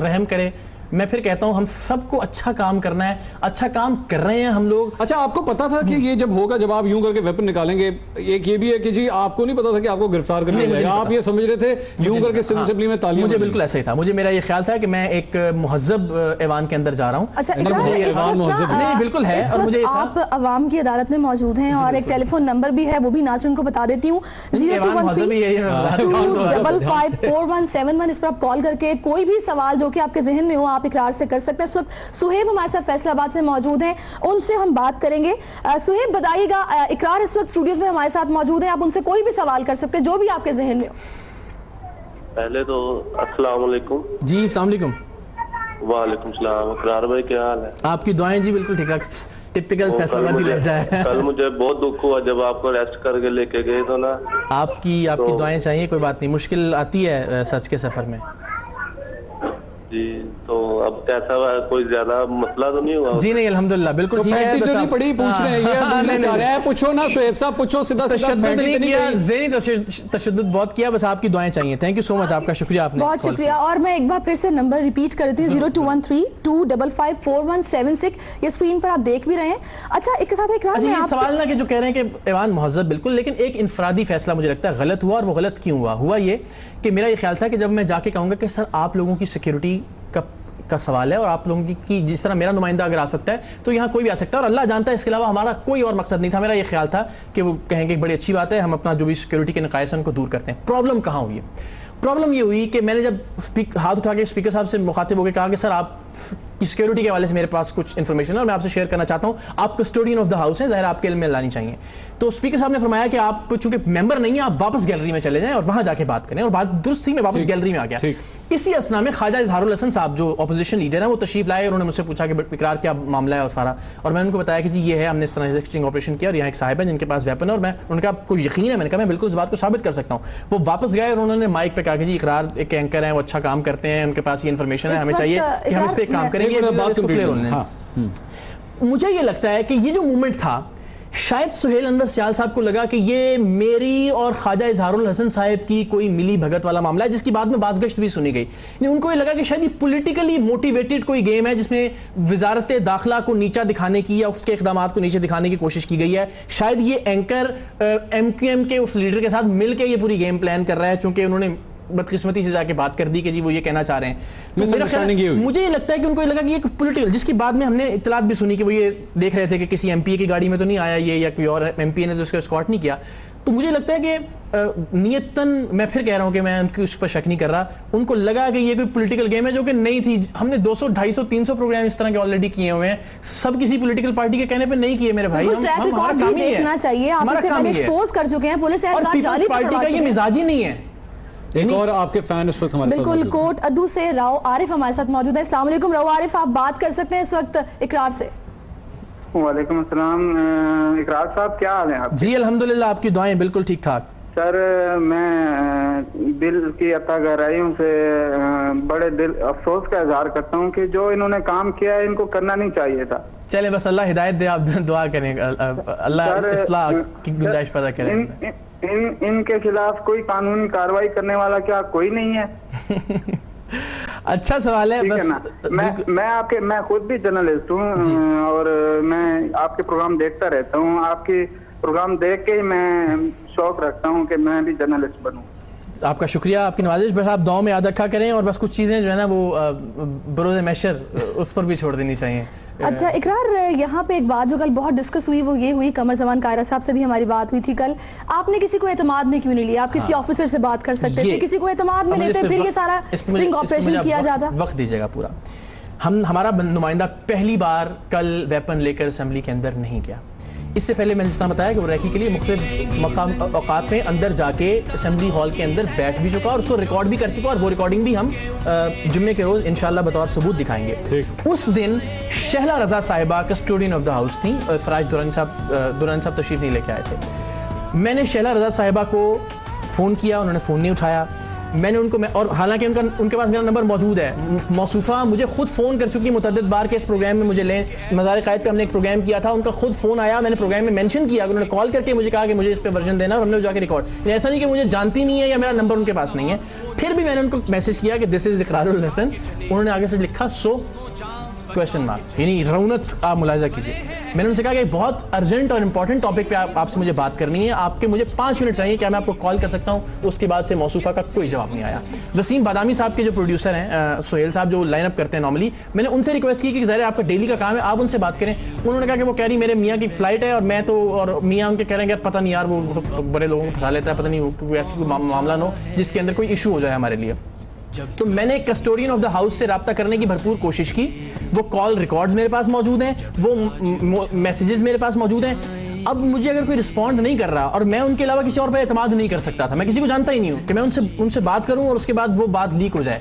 رحم کرے, میں پھر کہتا ہوں ہم سب کو اچھا کام کرنا ہے, اچھا کام کر رہے ہیں ہم لوگ. اچھا آپ کو پتا تھا کہ یہ جب ہوگا, جب آپ یوں کر کے ویپن نکالیں گے, ایک یہ بھی ہے کہ جی آپ کو نہیں پتا تھا کہ آپ کو گرفتار کرنا جائے گا, آپ یہ سمجھ رہے تھے یوں کر کے سندھ اسمبلی میں تعلیم. مجھے بالکل ایسا ہی تھا, میرا یہ خیال تھا کہ میں ایک مہذب ایوان کے اندر جا رہا ہوں. اچھا بالکل ہے, اور مجھے آپ عوام کی عدالت میں موجود ہیں, اور ایک ٹیلی فون نمبر بھی ہے, وہ بھی ناظرین کو بتا دیتی ہوں, 0213254171. اس پر آپ کال کر کے کوئی بھی سوال جو کہ آپ کے ذہن میں ہو آپ اقرار سے کر سکتے. اس وقت سہیب ہمارے ساتھ فیصل آباد سے موجود ہیں, ان سے ہم بات کریں گے. سہیب بتائیے گا, اقرار اس وقت اسٹوڈیوز میں ہمارے ساتھ موجود ہیں, آپ ان سے کوئی بھی سوال کر سکتے ہیں جو بھی آپ کے ذہن میں ہو. پہلے تو السلام علیکم. جی السلام علیکم. وعلیکم السلام. اقرار بھائی کیا حال ہے؟ آپ کی دعائیں جی بالکل ٹھیک ٹھاک, ٹپیکل فیصل آبادی لہجہ ہے. کل مجھے بہت دکھ ہوا جب آپ کو ریسٹ کر کے لے کے گئے تو نا. آپ کی دعائیں چاہیے, کوئی بات نہیں, مشکل آتی ہے سچ کے سفر میں. جی تو اب کیسا کوئی زیادہ مسئلہ تو نہیں ہوا؟ جی نہیں الحمدللہ بالکل ٹھیک ہے. تو نہیں پڑھی, پوچھ رہے ہیں, یہ پوچھنا چاہ رہے ہیں, پوچھو نا سہیب صاحب, پوچھو سیدھا سیدھا. تشدد نہیں کیا, ذہنی تشدد بہت کیا, بس آپ کی دعائیں چاہیے. تھینک یو سو مچ, آپ کا شکریہ, آپ نے بہت شکریہ. اور میں ایک بار پھر سے نمبر ریپیٹ کر دیتی ہوں, 021325547176, یہ اسکرین پر آپ دیکھ بھی رہے ہیں. اچھا ایک ساتھ اقرار میں آپ سوال نہ کہ جو کہہ رہے ہیں کہ ایوان مہذب بالکل, لیکن ایک انفرادی فیصلہ مجھے لگتا ہے غلط ہوا, اور وہ غلط کیوں ہوا یہ کہ میرا یہ خیال تھا کہ جب میں جا کے کہوں گا کہ سر آپ لوگوں کی سیکیورٹی کا سوال ہے, اور آپ لوگوں کی جس طرح میرا نمائندہ اگر آ سکتا ہے تو یہاں کوئی بھی آ سکتا ہے, اور اللہ جانتا ہے اس کے علاوہ ہمارا کوئی اور مقصد نہیں تھا. میرا یہ خیال تھا کہ وہ کہیں گے بڑی اچھی بات ہے, ہم اپنا جو بھی سیکیورٹی کے نقائص ہیں ان کو دور کرتے ہیں. پرابلم کہاں ہوئی ہے؟ پرابلم یہ ہوئی کہ میں نے جب ہاتھ اٹھا کے اسپیکر صاحب سے مخاطب ہو کے کہا کہ سر آپ کی سیکیورٹی کے حوالے سے میرے پاس کچھ انفارمیشن ہے اور میں آپ سے شیئر کرنا چاہتا ہوں, آپ کسٹوڈین آف دا ہاؤس ہیں, ظاہر آپ کے علم میں لانی چاہیے. تو اسپیکر صاحب نے فرمایا کہ آپ چونکہ ممبر نہیں ہیں, آپ واپس گیلری میں چلے جائیں اور وہاں جا کے بات کریں, اور بات درست تھی, میں واپس گیلری میں آ گیا. اسی اسنا میں خواجہ اظہار الحسن صاحب جو اپوزیشن لیڈر ہیں وہ تشریف لائے, انہوں نے مجھ سے پوچھا کہ اقرار کیا معاملہ ہے اور سارا, اور میں ان کو بتایا کہ جی یہ ہے, ہم نے اس طرح سے اسٹنگ آپریشن کیا, اور یہاں ایک صاحب ہے جن کے پاس ویپن ہے, اور میں ان کا کوئی یقین ہے, میں نے کہا میں بالکل اس بات کو ثابت کر سکتا ہوں. وہ واپس گئے اور انہوں نے مائک پہ کہا کہ جی اقرار ایک اینکر ہیں, وہ اچھا کام کرتے ہیں, ان کے پاس یہ انفارمیشن ہے, ہمیں چاہیے کہ ہم اس پہ کام کریں گے. مجھے یہ لگتا ہے کہ یہ جو موومنٹ تھا, شاید سہیل انور سیال صاحب کو لگا کہ یہ میری اور خواجہ اظہار الحسن صاحب کی کوئی ملی بھگت والا معاملہ ہے, جس کی بعد میں بازگشت بھی سنی گئی. ان کو یہ لگا کہ شاید یہ پولیٹیکلی موٹیویٹڈ کوئی گیم ہے جس میں وزارت داخلہ کو نیچا دکھانے کی یا اس کے اقدامات کو نیچے دکھانے کی کوشش کی گئی ہے. شاید یہ اینکر ایم کیو ایم کے اس لیڈر کے ساتھ مل کے یہ پوری گیم پلان کر رہا ہے, چونکہ انہوں نے بدقسمتی سے جا کے بات کر دی کہ جی وہ یہ کہنا چاہ رہے ہیں. مجھے یہ لگتا ہے کہ ان کو یہ لگا کہ یہ پولیٹیکل, جس کی بعد میں ہم نے اطلاعات بھی سنی کہ وہ یہ دیکھ رہے تھے کہ کسی ایم پی اے کی گاڑی میں تو نہیں آیا یہ, یا کوئی اور ایم پی اے نے تو اس کو اسکارٹ نہیں کیا. تو مجھے لگتا ہے کہ نیتاً میں پھر کہہ رہا ہوں کہ میں ان کی اس پر شک نہیں کر رہا, ان کو لگا کہ یہ کوئی پولیٹیکل گیم ہے جو کہ نہیں تھی. ہم نے 200 250 300 پروگرام اس طرح کے آلریڈی کیے ہوئے ہیں, سب کسی پولیٹیکل پارٹی کے کہنے پہ نہیں کیے میرے بھائی. ٹریک ریکارڈ بھی دیکھنا چاہیے, آپ اسے پہلے ایکسپوز کر چکے ہیں, پولیس اہلکار جاری پارٹی کا یہ مزاج ہی نہیں ہے. ایک اور آپ کے فین اس وقت ہمارے ساتھ بالکل کوٹ ادو سے راؤ عارف ہمارے ساتھ موجود ہے. السلام علیکم راؤ عارف, آپ بات کر سکتے ہیں اس وقت اقرار سے. وعلیکم السلام اقرار صاحب, کیا حال ہیں آپ؟ جی الحمدللہ, آپ کی دعائیں بالکل ٹھیک ٹھاک. سر میں دل کی عطا گہرائیوں سے بڑے دل افسوس کا اظہار کرتا ہوں کہ جو انہوں نے کام کیا ہے ان کو کرنا نہیں چاہیے تھا. چلے بس اللہ ہدایت دے, آپ دعا کریں, اللہ اصلاح کی گنجائش پیدا کریں. ان کے خلاف کوئی قانونی کارروائی کرنے والا کیا کوئی نہیں ہے؟ اچھا سوال ہے. میں خود بھی جرنلسٹ ہوں اور میں آپ کے پروگرام دیکھتا رہتا ہوں. آپ کی پروگرام دیکھ کے ہی میں شوق رکھتا ہوں کہ میں بھی جرنلسٹ بنوں. آپ کا شکریہ, آپ کی نوازش, بس آپ دعاؤں میں یاد رکھا کریں, اور بس کچھ چیزیں جو ہے نا وہ بروز محشر اس پر بھی چھوڑ دینی چاہیے. اچھا اقرار, یہاں پہ ایک بات جو کل بہت ڈسکس ہوئی وہ یہ ہوئی, قمر زمان قاہرہ صاحب سے بھی ہماری بات ہوئی تھی کل, آپ نے کسی کو اعتماد میں کیوں نہیں لیا؟ آپ کسی آفیسر سے بات کر سکتے تھے, کسی کو اعتماد میں لیتے پھر یہ سارا سٹنگ آپریشن کیا جاتا. وقت دیجیے گا پورا. ہمارا نمائندہ پہلی بار کل ویپن لے کر اسمبلی کے اندر نہیں گیا. اس سے پہلے میں نے جس طرح بتایا کہ وہ ریکی کے لیے مختلف مقام اوقات میں اندر جا کے اسمبلی ہال کے اندر بیٹھ بھی چکا اور اس کو ریکارڈ بھی کر چکا, اور وہ ریکارڈنگ بھی ہم جمعے کے روز انشاءاللہ بطور ثبوت دکھائیں گے. اس دن شہلا رضا صاحبہ کسٹوڈین آف دا ہاؤس تھیں, سراج دورانی صاحب تشریف نہیں لے کے آئے تھے. میں نے شہلا رضا صاحبہ کو فون کیا, انہوں نے فون نہیں اٹھایا. میں نے ان کو, اور حالانکہ ان کے پاس میرا نمبر موجود ہے, موصوفہ مجھے خود فون کر چکی متعدد بار کہ اس پروگرام میں مجھے لیں. مزار قائد پہ ہم نے ایک پروگرام کیا تھا, ان کا خود فون آیا, میں نے پروگرام میں مینشن کیا, انہوں نے کال کر کے مجھے کہا کہ مجھے اس پہ ورژن دینا, اور ہم نے جا کے ریکارڈ. ایسا نہیں کہ مجھے جانتی نہیں ہے یا میرا نمبر ان کے پاس نہیں ہے. پھر بھی میں نے ان کو میسج کیا کہ دس از اقرار الحسن. انہوں نے آگے سے لکھا سو کویشچن مارک, یعنی رونت آپ ملاحظہ کیجیے. میں نے ان سے کہا کہ بہت ارجنٹ اور امپورٹنٹ ٹاپک پہ آپ سے مجھے بات کرنی ہے, آپ کے مجھے 5 منٹ چاہیے, کیا میں آپ کو کال کر سکتا ہوں؟ اس کے بعد سے موصوفہ کا کوئی جواب نہیں آیا. وسیم بادامی صاحب کے جو پروڈیوسر ہیں, سہیل صاحب جو لائن اپ کرتے ہیں نارملی, میں نے ان سے ریکویسٹ کی کہ ظاہر آپ کا ڈیلی کا کام ہے, آپ ان سے بات کریں. انہوں نے کہا کہ وہ کہہ رہی میرے میاں کی فلائٹ ہے, اور میں تو, اور میاں ان کے کہہ رہے ہیں کہ پتہ نہیں یار وہ بڑے لوگوں کو پھنسا لیتا ہے, پتہ نہیں کوئی ایسی کوئی معاملہ نہ ہو جس کے اندر کوئی ایشو ہو جائے ہمارے لیے. تو میں نے کسٹوڈین آف دا ہاؤس سے رابطہ کرنے کی بھرپور کوشش کی. وہ کال ریکارڈز میرے پاس موجود ہیں, وہ میسیجز میرے پاس موجود ہیں. اب مجھے اگر کوئی رسپونڈ نہیں کر رہا, اور میں ان کے علاوہ کسی اور پہ اعتماد نہیں کر سکتا تھا, میں کسی کو جانتا ہی نہیں ہوں کہ میں ان سے بات کروں اور اس کے بعد وہ بات لیک ہو جائے.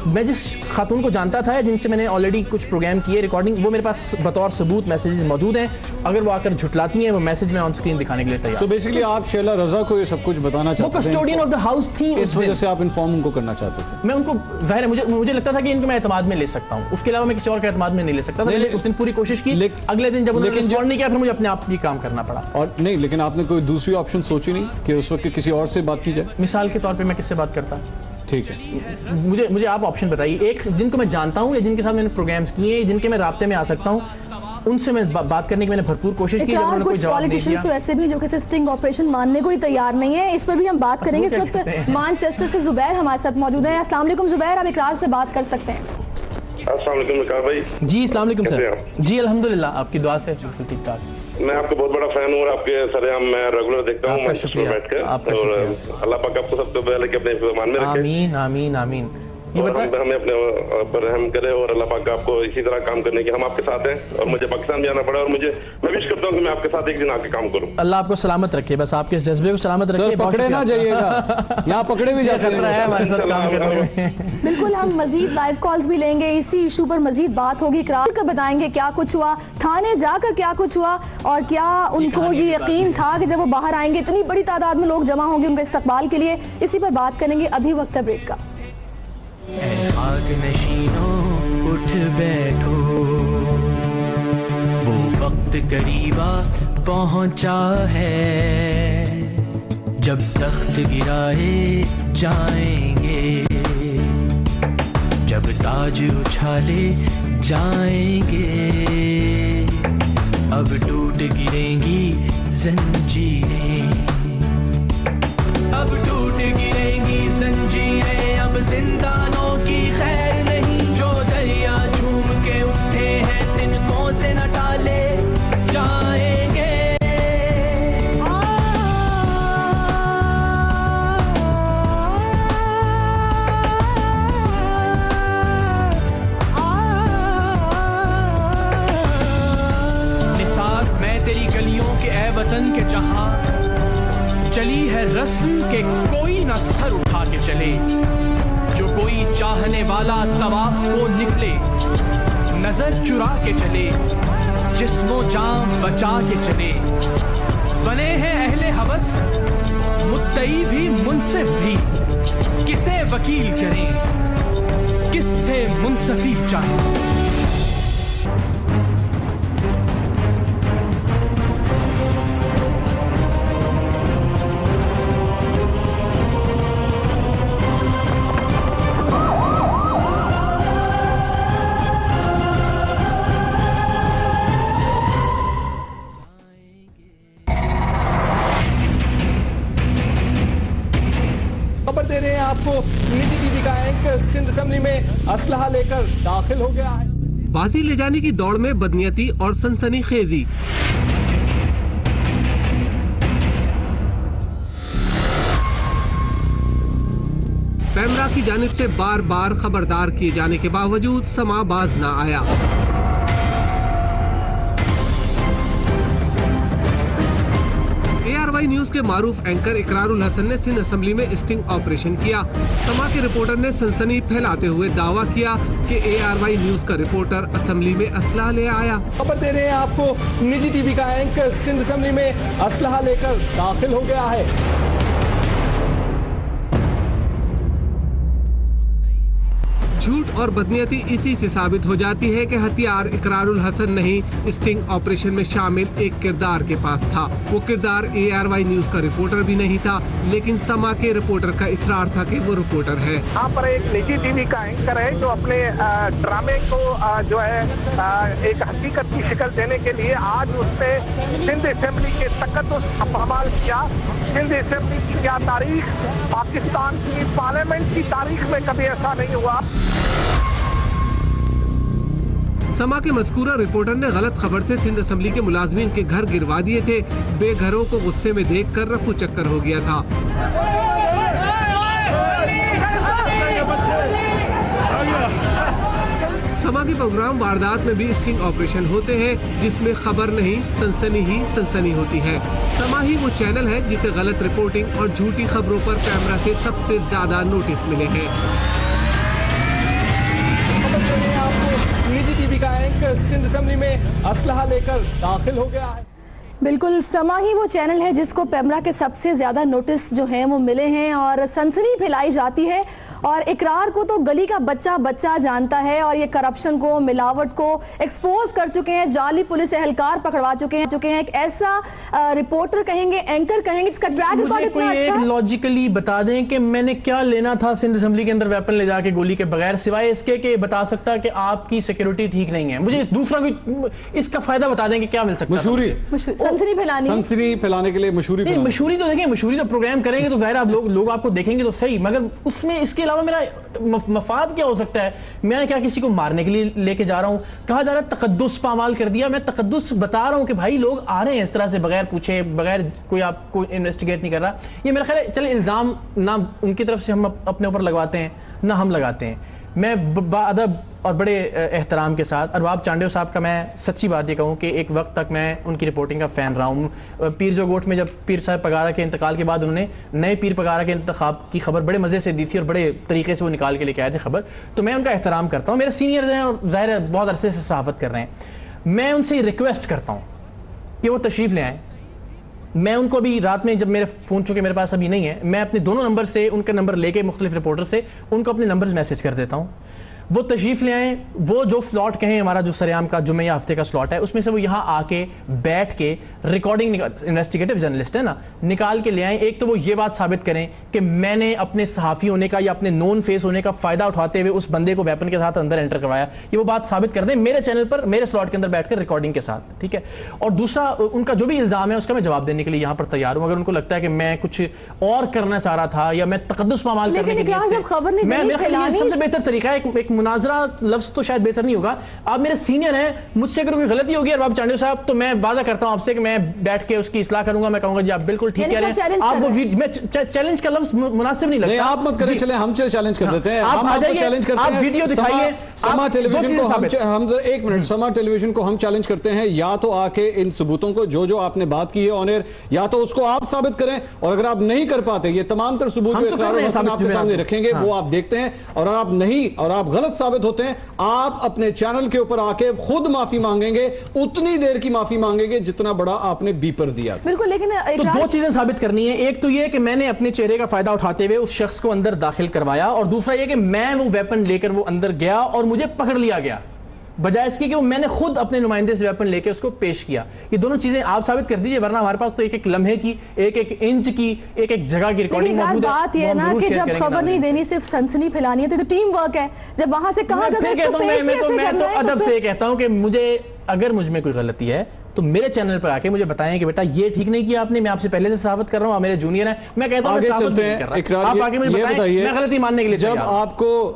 میں جس خاتون کو جانتا تھا, جن سے میں نے آلریڈی کچھ پروگرام کیے ریکارڈنگ, وہ میرے پاس بطور ثبوت میسیجز موجود ہیں. اگر وہ آ کر جھٹلاتی ہیں, وہ میسج میں آن اسکرین دکھانے کے لیے تیار. تو بیسیکلی آپ شہلا رضا کو یہ سب کچھ بتانا چاہتے تھے, وہ کسٹوڈین آف دا ہاؤس تھی, اس وجہ سے آپ انفارم ان کو کرنا چاہتے تھے. میں ان کو, ظاہر ہے مجھے لگتا تھا کہ ان کو میں اعتماد میں لے سکتا ہوں, اس کے علاوہ میں کسی اور کے اعتماد میں نہیں لے سکتا تھا. میں نے اس دن پوری کوشش کی, اگلے دن جب انہوں نے رسپونڈ نہیں کیا, پھر مجھے اپنے آپ بھی کام کرنا پڑا. اور نہیں, لیکن آپ نے کوئی دوسری آپشن سوچی نہیں کہ اس وقت کسی اور سے بات کی جائے؟ مثال کے طور پہ میں کس سے بات کرتا؟ ٹھیک ہے, مجھے آپ آپشن بتائیے, ایک جن کو میں جانتا ہوں یا جن کے ساتھ میں نے پروگرامز کیے, جن کے میں رابطے میں آ سکتا ہوں, ان سے میں بات کرنے کی میں نے بھرپور کوشش کی. اور کچھ پولیٹیشنز تو ایسے بھی جو کہ سٹنگ آپریشن ماننے کو ہی تیار نہیں ہے, اس پر بھی ہم بات کریں گے. اس وقت مانچسٹر سے زبیر ہمارے ساتھ موجود ہیں. السلام علیکم زبیر, آپ اقرار سے بات کر سکتے ہیں. السلام علیکم اقرار بھائی. جی السلام علیکم سر. جی الحمدللہ, آپ کی دعا سے بالکل ٹھیک ٹھاک. میں آپ کا بہت بڑا فین ہوں, اور آپ کے سرعام میں ریگولر دیکھتا ہوں بیٹھ کر, اور اللہ پاک آپ کو سب سے پہلے کہ اپنے فرمان میں رکھے. آمین آمین آمین. ہمیں اپنے پر رحم کرے, اور اللہ پاک آپ کو اسی طرح کام کرنے کی, ہم آپ کے ساتھ ہیں, اور مجھے پاکستان جانا پڑا, اور میں وش کرتا ہوں کہ میں آپ کے ساتھ ایک دن آ کے کام کروں. اللہ آپ کو سلامت رکھے, بس آپ کے جذبے کو سلامت رکھے. پکڑے نہ جائیے گا, یہاں پکڑے بھی جا سکتے ہیں ہمارے ساتھ کام کرنے میں. بالکل, ہم مزید لائیو کالز بھی لیں گے, اسی ایشو پر مزید بات ہوگی. اقرار کا بتائیں گے کیا کچھ ہوا, تھانے جا کر کیا کچھ ہوا, اور کیا ان کو یہ یقین تھا کہ جب وہ باہر آئیں گے اتنی بڑی تعداد میں لوگ جمع ہوں گے ان کے استقبال کے لیے. اسی پر بات کریں گے, ابھی وقت ہے بریک کا. خاک نشینوں اٹھ بیٹھو, وہ وقت قریبا پہنچا ہے, جب تخت گرائے جائیں گے, جب تاج اچھالے جائیں گے, اب ٹوٹ گریں گی زنجیریں, اب ٹوٹ گریں گی زنجیریں, اب زندانوں کی خیر نہیں, جو دریا جھوم کے اٹھے ہیں تنکوں سے نہ ٹالے جائیں گے. کہ اے وطن کے جہاں چلی ہے رسم کہ کوئی نہ سر اٹھا کے چلے، جو کوئی چاہنے والا طواف کو نکلے، نظر چرا کے چلے، جسم و جان بچا کے چلے، بنے ہیں اہل ہوس مدعی بھی منصف بھی، کسے وکیل کریں کس سے منصفی چاہیے۔ خبر دے رہے ہیں آپ کو، نجی ٹی وی کا اینکر سندھ اسمبلی میں اسلحہ لے کر داخل ہو گیا ہے۔ بازی لے جانے کی دوڑ میں بدنیتی اور سنسنی خیزی۔ پیمرا کی جانب سے بار بار خبردار کیے جانے کے باوجود سما باز نہ آیا۔ ARY نیوز کے معروف اینکر اقرار الحسن نے سندھ اسمبلی میں اسٹنگ آپریشن کیا۔ سما کے رپورٹر نے سنسنی پھیلاتے ہوئے دعویٰ کیا کہ ARY نیوز کا رپورٹر اسمبلی میں اسلحہ لے آیا۔ خبر دے رہے ہیں آپ کو، نجی ٹی وی کا اینکر سندھ اسمبلی میں اسلحہ لے کر داخل ہو گیا ہے۔ جھوٹ اور بدنیتی اسی سے ثابت ہو جاتی ہے کہ ہتھیار اقرار الحسن نہیں، اسٹنگ آپریشن میں شامل ایک کردار کے پاس تھا۔ وہ کردار ARY نیوز کا رپورٹر بھی نہیں تھا، لیکن سما کے رپورٹر کا اصرار تھا کہ وہ رپورٹر ہے۔ یہاں پر ایک نجی ٹی وی کا اینکر ہے جو اپنے ڈرامے کو جو ہے ایک حقیقت کی شکل دینے کے لیے آج اس نے سندھ اسمبلی کے تقدس پامال کیا۔ سندھ اسمبلی کی کیا تاریخ، پاکستان کی پارلیمنٹ کی تاریخ میں کبھی ایسا نہیں ہوا۔ سما کے مذکورہ رپورٹر نے غلط خبر سے سندھ اسمبلی کے ملازمین کے گھر گروا دیے تھے۔ بے گھروں کو غصے میں دیکھ کر رفو چکر ہو گیا تھا۔ سما کے پروگرام واردات میں بھی اسٹنگ آپریشن ہوتے ہیں، جس میں خبر نہیں سنسنی ہی سنسنی ہوتی ہے۔ سما ہی وہ چینل ہے جسے غلط رپورٹنگ اور جھوٹی خبروں پر کیمرہ سے سب سے زیادہ نوٹس ملے ہیں۔ نجی ٹی وی کا اینکر سندھ اسمبلی میں اسلحہ لے کر داخل ہو گیا ہے۔ بالکل، سما ہی وہ چینل ہے جس کو پیمرا کے سب سے زیادہ نوٹس جو ہیں وہ ملے ہیں اور سنسنی پھیلائی جاتی ہے، اور اقرار کو تو گلی کا بچہ جانتا ہے، اور یہ کرپشن کو، ملاوٹ کو ایکسپوز کر چکے ہیں، جعلی پولیس اہلکار پکڑوا چکے ہیں۔ ایک ایسا رپورٹر کہیں گے، اینکر کہیں گے جس کا ٹریک ریکارڈ اتنا اچھا ہے۔ لاجیکلی بتا دیں کہ میں نے کیا لینا تھا سندھ اسمبلی کے اندر ویپن لے جا کے گولی کے بغیر، سوائے اس کے کہ بتا سکتا کہ آپ کی سیکیورٹی ٹھیک نہیں ہے۔ مجھے دوسرا کوئی اس کا فائدہ بتا دیں کہ کیا مل سکتا ہے۔ مشہوری سنسنی پھیلانے کے لیے مشہوری تو دیکھیں، مشہوری تو پروگرام کریں گے تو ظاہر آپ لوگ آپ کو دیکھیں گے تو صحیح، مگر اس میں اس کے علاوہ میرا مفاد کیا ہو سکتا ہے؟ میں کیا کسی کو مارنے کے لیے لے کے جا رہا ہوں؟ کہا جا رہا ہے تقدس پامال کر دیا۔ میں تقدس بتا رہا ہوں کہ بھائی لوگ آ رہے ہیں اس طرح سے بغیر پوچھے، بغیر کوئی آپ کو انویسٹیگیٹ نہیں کر رہا۔ یہ میرا خیال ہے چلے الزام نہ ان کی طرف سے ہم اپنے اوپر لگواتے ہیں نہ ہم لگاتے ہیں۔ میں بادب اور بڑے احترام کے ساتھ ارباب چانڈیو صاحب کا میں سچی بات یہ کہوں کہ ایک وقت تک میں ان کی رپورٹنگ کا فین رہا ہوں۔ پیر جو گوٹ میں جب پیر صاحب پگارا کے انتقال کے بعد انہوں نے نئے پیر پگارا کے انتخاب کی خبر بڑے مزے سے دی تھی اور بڑے طریقے سے وہ نکال کے لے کے آئے تھے خبر، تو میں ان کا احترام کرتا ہوں۔ میرے سینئرز ہیں اور ظاہر ہے بہت عرصے سے صحافت کر رہے ہیں۔ میں ان سے یہ ریکویسٹ کرتا ہوں کہ وہ تشریف لے آئیں۔ میں ان کو ابھی رات میں جب میرے فون چونکہ میرے پاس ابھی نہیں ہے، میں اپنے دونوں نمبر سے ان کا نمبر لے کے مختلف رپورٹر سے ان کو اپنے نمبرز میسج کر دیتا ہوں۔ وہ تشریف لے آئیں، وہ جو سلاٹ کہیں ہمارا جو سریام کا جمعہ یا ہفتے کا سلاٹ ہے اس میں سے وہ یہاں آ کے بیٹھ کے ریکارڈنگ، انویسٹیگیٹو جرنلسٹ ہے نا، نکال کے لے آئیں۔ ایک تو وہ یہ بات ثابت کریں کہ میں نے اپنے صحافی ہونے کا یا اپنے نون فیس ہونے کا فائدہ اٹھاتے ہوئے اس بندے کو ویپن کے ساتھ اندر انٹر کروایا، یہ وہ بات ثابت کر دیں میرے چینل پر میرے سلاٹ کے اندر بیٹھ کر ریکارڈنگ کے ساتھ، ٹھیک ہے۔ اور دوسرا ان کا جو بھی الزام ہے اس کا میں جواب دینے کے لیے یہاں پر تیار ہوں۔ اگر ان کو لگتا ہے کہ میں کچھ اور کرنا چاہ رہا تھا یا میں تقدس پامال کرنے کے لیے، سب سے بہتر طریقہ ہے ایک مناظرہ لفظ تو شاید بہتر نہیں ہوگا, آپ میرے سینئر ہیں, مجھ سے اگر کوئی غلطی ہوگی ارباب چانڈیو صاحب تو میں وعدہ کرتا ہوں آپ سے کہ میں بیٹھ کے اس کی اصلاح کروں گا, میں کہوں گا جی آپ بالکل ٹھیک کہہ رہے ہیں. آپ وہ میں چیلنج کا لفظ مناسب نہیں لگتا. آپ مت کریں, چلیں ہم چیلنج کر دیتے ہیں, آپ آ جائیے, آپ ویڈیو دکھائیے. سما ٹیلی ویژن کو ہم ایک منٹ, سما ٹیلی ویژن کو ہم چیلنج کرتے ہیں, یا تو آ کے ان ثبوتوں کو جو آپ نے بات کی ہے آن ایئر, یا تو اس کو آپ ثابت کریں, اور اگر آپ نہیں کر پاتے یہ تمام تر ثبوت جو اقرار الحسن آپ کے سامنے رکھیں گے وہ آپ دیکھتے ہیں, اور آپ نہیں اور آپ غلط ثابت ہوتے ہیں, آپ اپنے چینل کے اوپر آ کے خود معافی مانگیں گے, اتنی دیر کی معافی مانگیں گے جتنا بڑا آپ نے بیپر دیا. بالکل, لیکن تو دو چیزیں ثابت کرنی ہے, ایک تو یہ کہ میں نے اپنے چہرے کا فائدہ اٹھاتے ہوئے اس شخص کو اندر داخل کروایا, اور دوسرا یہ کہ میں وہ ویپن لے کر وہ اندر گیا اور مجھے پکڑ لیا گیا, بجائے اس کی کہ میں نے خود اپنے نمائندے سے ویپن لے کے اس کو پیش کیا. یہ دونوں چیزیں آپ ثابت کر دیجئے, ورنہ ہمارے پاس تو ایک ایک لمحے کی, ایک ایک انچ کی, ایک ایک جگہ کی ریکارڈنگ موجود ہے. بات یہ ہے نا کہ جب خبر نہیں دینی صرف سنسنی پھیلانی ہے تو ٹیم ورک ہے. جب وہاں سے کہا گیا کہ اس کو پیش کیسے کرنا ہے, میں تو ادب سے یہ کہتا ہوں کہ مجھے اگر مجھ میں کوئی غلطی ہے تو میرے چینل پر آ کے مجھے بتائیں کہ بیٹا یہ ٹھیک نہیں کیا آپ نے, میں آپ سے پہلے سے ثابت کر رہا ہوں, آپ میرے جونیئر ہیں, میں کہتا ہوں ثابت نہیں کر رہا, آپ آ کے مجھے بتائیں, میں غلطی ماننے کے لیے جب آپ کو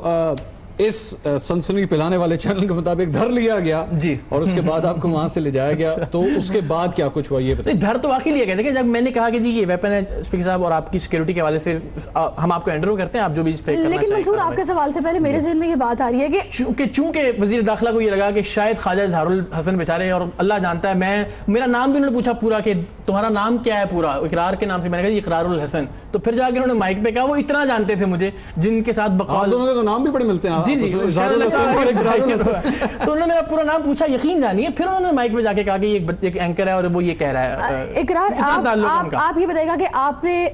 اس سنسنی پھیلانے والے چینل کے مطابق دھر لیا گیا جی, اور اس کے بعد آپ کو وہاں سے لے جایا گیا, تو اس کے بعد کیا کچھ ہوا یہ بتائیں. دھر تو واقعی لیا گیا. دیکھیں جب میں نے کہا کہ جی یہ ویپن ہے اسپیکر صاحب اور آپ کی سیکیورٹی کے حوالے سے ہم آپ کو ہینڈ اوور کرتے ہیں, آپ جو بھی اس پہ کرنا چاہیں. لیکن منصور آپ کے سوال سے پہلے میرے ذہن میں یہ بات آ رہی ہے کہ چونکہ وزیر داخلہ کو یہ لگا کہ شاید خواجہ اظہار الحسن بیچارے, اور اللہ جانتا ہے میرا نام بھی انہوں نے پوچھا پورا کہ تمہارا نام کیا ہے پورا, اقرار کے نام سے, میں نے کہا اقرار الحسن, تو پھر جا کے انہوں نے مائک پہ کہا وہ اتنا جانتے تھے مجھے جن کے ساتھ بقول, دونوں کے تو نام بھی بڑے ملتے ہیں. جی جی, تو انہوں نے میرا پورا نام پوچھا, یقین جانیے, پھر انہوں نے مائک پہ جا کے کہا کہ یہ ایک اینکر ہے اور وہ یہ کہہ رہا ہے. اقرار آپ یہ بتائے گا کہ آپ نے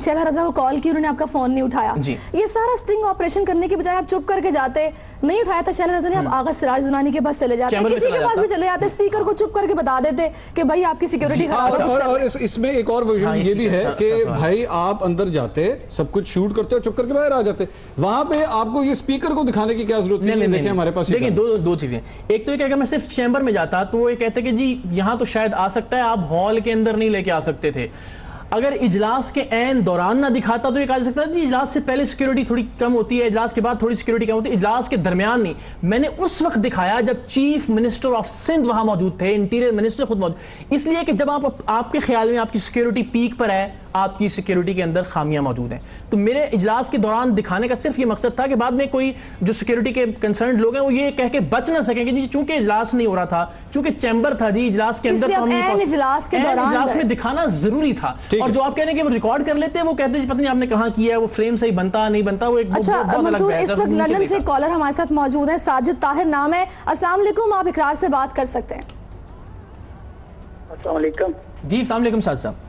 شہلا رضا کو کال کی, انہوں نے آپ کا فون نہیں اٹھایا, یہ سارا سٹنگ آپریشن کرنے کے بجائے آپ چپ کر کے جاتے, نہیں اٹھایا تھا شہلا رضا نے, آپ آغا سراج زنانی کے پاس چلے جاتے, کسی کے پاس بھی چلے جاتے, اسپیکر کو چپ کر کے بتا دیتے کہ بھائی آپ کی سیکیورٹی خراب ہے. اور اس میں ایک اور ورژن یہ بھی ہے کہ بھائی آپ اندر جاتے, سب کچھ شوٹ کرتے اور چپ کر کے باہر آ جاتے, وہاں پہ آپ کو یہ اسپیکر کو دکھانے کی کیا ضرورت ہے؟ دیکھیں ہمارے پاس دیکھیں دو چیزیں, ایک تو یہ کہ اگر میں صرف چیمبر میں جاتا تو وہ یہ کہتے کہ جی یہاں تو شاید آ سکتا ہے, آپ ہال کے اندر نہیں لے کے آ سکتے تھے. اگر اجلاس کے عین دوران نہ دکھاتا تو یہ کہا جا سکتا ہے کہ اجلاس سے پہلے سیکیورٹی تھوڑی کم ہوتی ہے, اجلاس کے بعد تھوڑی سیکیورٹی کم ہوتی ہے, اجلاس کے درمیان نہیں. میں نے اس وقت دکھایا جب چیف منسٹر آف سندھ وہاں موجود تھے, انٹیریئر منسٹر خود موجود, اس لیے کہ جب آپ کے خیال میں آپ کی سیکیورٹی پیک پر ہے, آپ کی سیکیورٹی کے اندر خامیاں موجود ہیں, تو میرے اجلاس کے دوران دکھانے کا صرف یہ مقصد تھا کہ بعد میں کوئی جو سیکیورٹی کے کنسرنڈ لوگ ہیں وہ یہ کہہ کے بچ نہ سکیں کہ جی چونکہ اجلاس نہیں ہو رہا تھا, چونکہ چیمبر تھا جی اجلاس کے اندر, اجلاس میں دکھانا ضروری تھا. اور جو آپ کہہ رہے ہیں کہ وہ ریکارڈ کر لیتے ہیں, وہ کہتے ہیں پتہ نہیں آپ نے کہاں کیا ہے, وہ فریم صحیح بنتا نہیں بنتا, وہ ایک اچھا. منصور اس وقت لندن سے کالر ہمارے ساتھ موجود ہیں, ساجد طاہر نام ہے. السلام علیکم, آپ اقرار سے بات کر سکتے ہیں. السلام علیکم. جی السلام علیکم ساجد صاحب.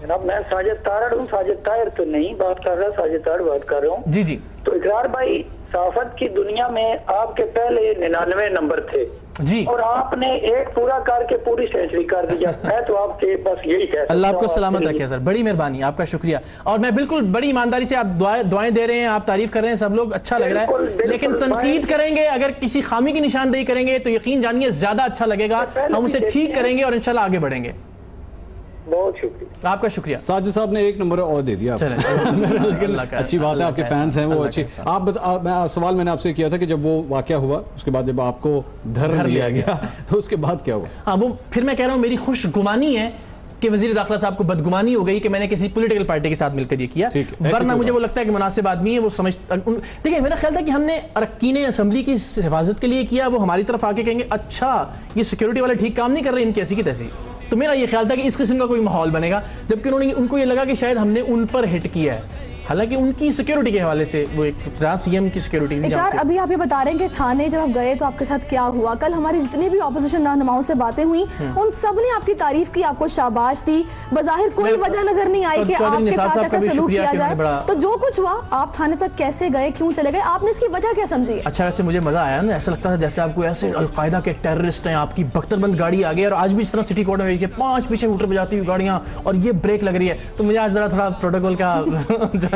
جناب میں ساجد طاہر ہوں, ساجد طاہر تو نہیں بات کر رہا, ساجد طاہر بات کر رہا ہوں. جی جی. تو اقرار بھائی, صحافت کی دنیا میں آپ کے پہلے 99 نمبر تھے جی, اور آپ نے ایک پورا کر کے پوری سینچری کر دیا. میں تو آپ کے بس یہی کہتا ہوں, اللہ آپ کو سلامت رکھے سر, بڑی مہربانی, آپ کا شکریہ. اور میں بالکل بڑی ایمانداری سے, آپ دعائیں دے رہے ہیں, آپ تعریف کر رہے ہیں, سب لوگ اچھا لگ رہا ہے, لیکن تنقید کریں گے, اگر کسی خامی کی نشاندہی کریں گے تو یقین جانیے زیادہ اچھا لگے گا, ہم اسے ٹھیک کریں گے اور انشاءاللہ آگے بڑھیں گے. بہت شکریہ, آپ کا شکریہ. ساجد صاحب نے ایک نمبر اور دے دیا, اچھی بات ہے, آپ کے فینس ہیں وہ اچھی. سوال میں نے آپ سے کیا تھا کہ جب وہ واقعہ ہوا اس کے بعد جب آپ کو دھر لیا گیا تو اس کے بعد کیا ہوا؟ ہاں وہ پھر میں کہہ رہا ہوں میری خوش گمانی ہے کہ وزیر داخلہ صاحب کو بدگمانی ہو گئی کہ میں نے کسی پولیٹیکل پارٹی کے ساتھ مل کر یہ کیا, ورنہ مجھے وہ لگتا ہے کہ مناسب آدمی ہے, وہ دیکھیں میرا خیال تھا کہ ہم نے اراکین اسمبلی کی حفاظت کے لیے کیا, وہ ہماری طرف آ کے کہیں گے اچھا یہ سیکیورٹی والے ٹھیک کام نہیں کر رہے, ان کی ایسی کی تیسی. تو میرا یہ خیال تھا کہ اس قسم کا کوئی ماحول بنے گا, جبکہ ان کو یہ لگا کہ شاید ہم نے ان پر ہٹ کیا ہے, حالانکہ ان کی سیکیورٹی کے حوالے سے وہ ایک سی ایم کی سیکیورٹی نہیں جانتے. ابھی آپ یہ بتا رہے ہیں کہ تھانے جب آپ گئے تو آپ کے ساتھ کیا ہوا. کل ہماری جتنی بھی اپوزیشن رہنماؤں سے باتیں ہوئی ان سب نے آپ کی تعریف کی, آپ کو شاباش دی, بظاہر کوئی وجہ نظر نہیں آئی کہ آپ کے ساتھ ایسا سلوک کیا جائے. تو جو کچھ ہوا, آپ تھانے تک کیسے گئے, کیوں چلے گئے, آپ نے اس کی وجہ کیا سمجھی؟ اچھا ویسے مجھے مزہ آیا نا, ایسا لگتا تھا جیسے آپ کو ایسے القاعدہ کے ٹیررسٹ ہیں, آپ کی بختر بند گاڑی آ گئی, اور آج بھی اس طرح سٹی کورٹ میں 5 پیچھے ہوٹر پہ جاتی ہوئی گاڑیاں اور یہ بریک لگ رہی ہے, تو مجھے آج ذرا تھوڑا پروٹوکول کا جو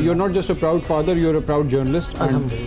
You're not just a proud father, you're a proud journalist.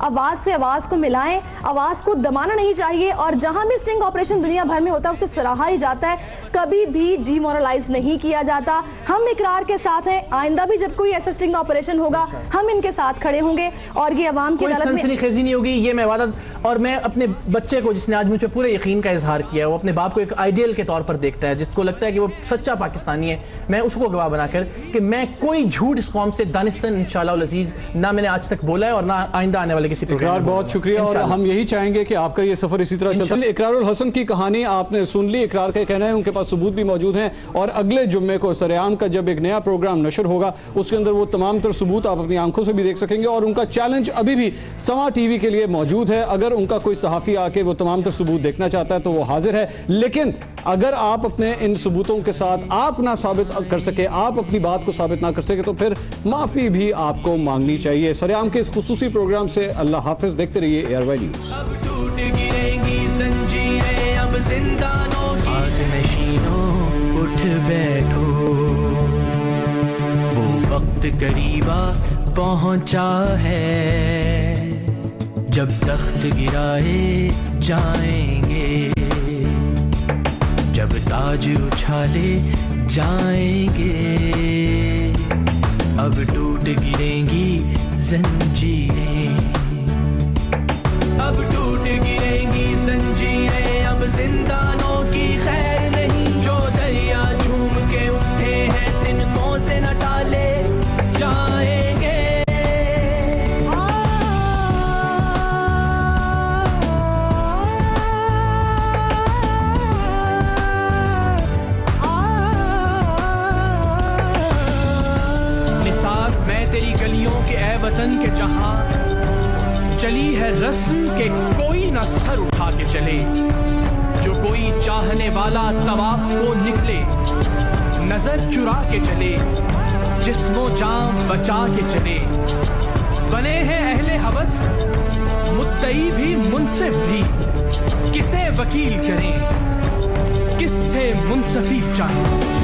آواز سے آواز کو ملائیں, آواز کو دبانا نہیں چاہیے, اور جہاں بھی اسٹنگ آپریشن دنیا بھر میں ہوتا ہے اسے سراہا ہی جاتا ہے, کبھی بھی ڈی مورلائز نہیں کیا جاتا. ہم اقرار کے ساتھ ہیں, آئندہ بھی جب کوئی ایسا اسٹنگ آپریشن ہوگا ہم ان کے ساتھ کھڑے ہوں گے, اور یہ عوام کی عدالت میں سنسنی خیزی نہیں ہوگی, یہ میں وعدہ. اور میں اپنے بچے کو, جس نے آج مجھ پہ پورے یقین کا اظہار کیا ہے, وہ اپنے باپ کو ایک آئیڈیل کے طور پر دیکھتا ہے, جس کو لگتا ہے کہ وہ سچا پاکستانی ہے, میں اس کو گواہ بنا کر کہ میں کوئی جھوٹ اس قوم سے دانستاً انشاءاللہ العزیز نہ میں نے آج تک بولا ہے اور نہ آئندہ آنے والے کسی پروگرام. اقرار بہت شکریہ, اور ہم یہی چاہیں گے کہ آپ کا یہ سفر اسی طرح چلتا ہے. اقرار الحسن کی کہانی آپ نے سن لی, اقرار کا کہنا ہے ان کے پاس ثبوت بھی موجود ہیں, اور اگلے جمعے کو سریعام کا جب ایک نیا پروگرام نشر ہوگا اس کے اندر وہ تمام تر ثبوت آپ اپنی آنکھوں سے بھی دیکھ سکیں گے, اور ان کا چیلنج ابھی بھی سما ٹی وی کے لیے موجود ہے. اگر ان کا کوئی صحافی آ کے وہ تمام تر ثبوت دیکھنا چاہتا ہے تو وہ حاضر ہے, لیکن اگر آپ اپنے ان ثبوتوں کے ساتھ آپ نہ ثابت کر سکے, آپ اپنی بات کو ثابت نہ کر سکے, تو پھر معافی بھی آپ کو مانگنی چاہیے. سریعام کے اس خصوصی پروگرام سے اللہ حافظ, دیکھتے رہیے ARY نیوز. اب ٹوٹ گریں گی زنجیریں, اب زندانوں کی آگ نشینوں اٹھ بیٹھو, وہ وقت قریب پہنچا ہے جب تخت گرائے جائیں گے, جب تاج اچھالے جائیں گے. اب ٹوٹ گریں گی زنجیریں, اب ٹوٹ گریں گی زنجیریں, اب زندانوں کی خیر نہیں. جو دریا جھوم کے اٹھے ہیں تنکوں سے نہ ٹالے جائیں گے. نثار میں تیری گلیوں کے اے وطن کے جہاں, چلی ہے رسم کہ کوئی نہ سر اٹھا کے چلے. جو کوئی چاہنے والا طواف کو نکلے, نظر چرا کے چلے, جسم و جان بچا کے چلے. بنے ہیں اہل ہوس مدعی بھی منصف بھی, کسے وکیل کریں کس سے منصفی چاہے.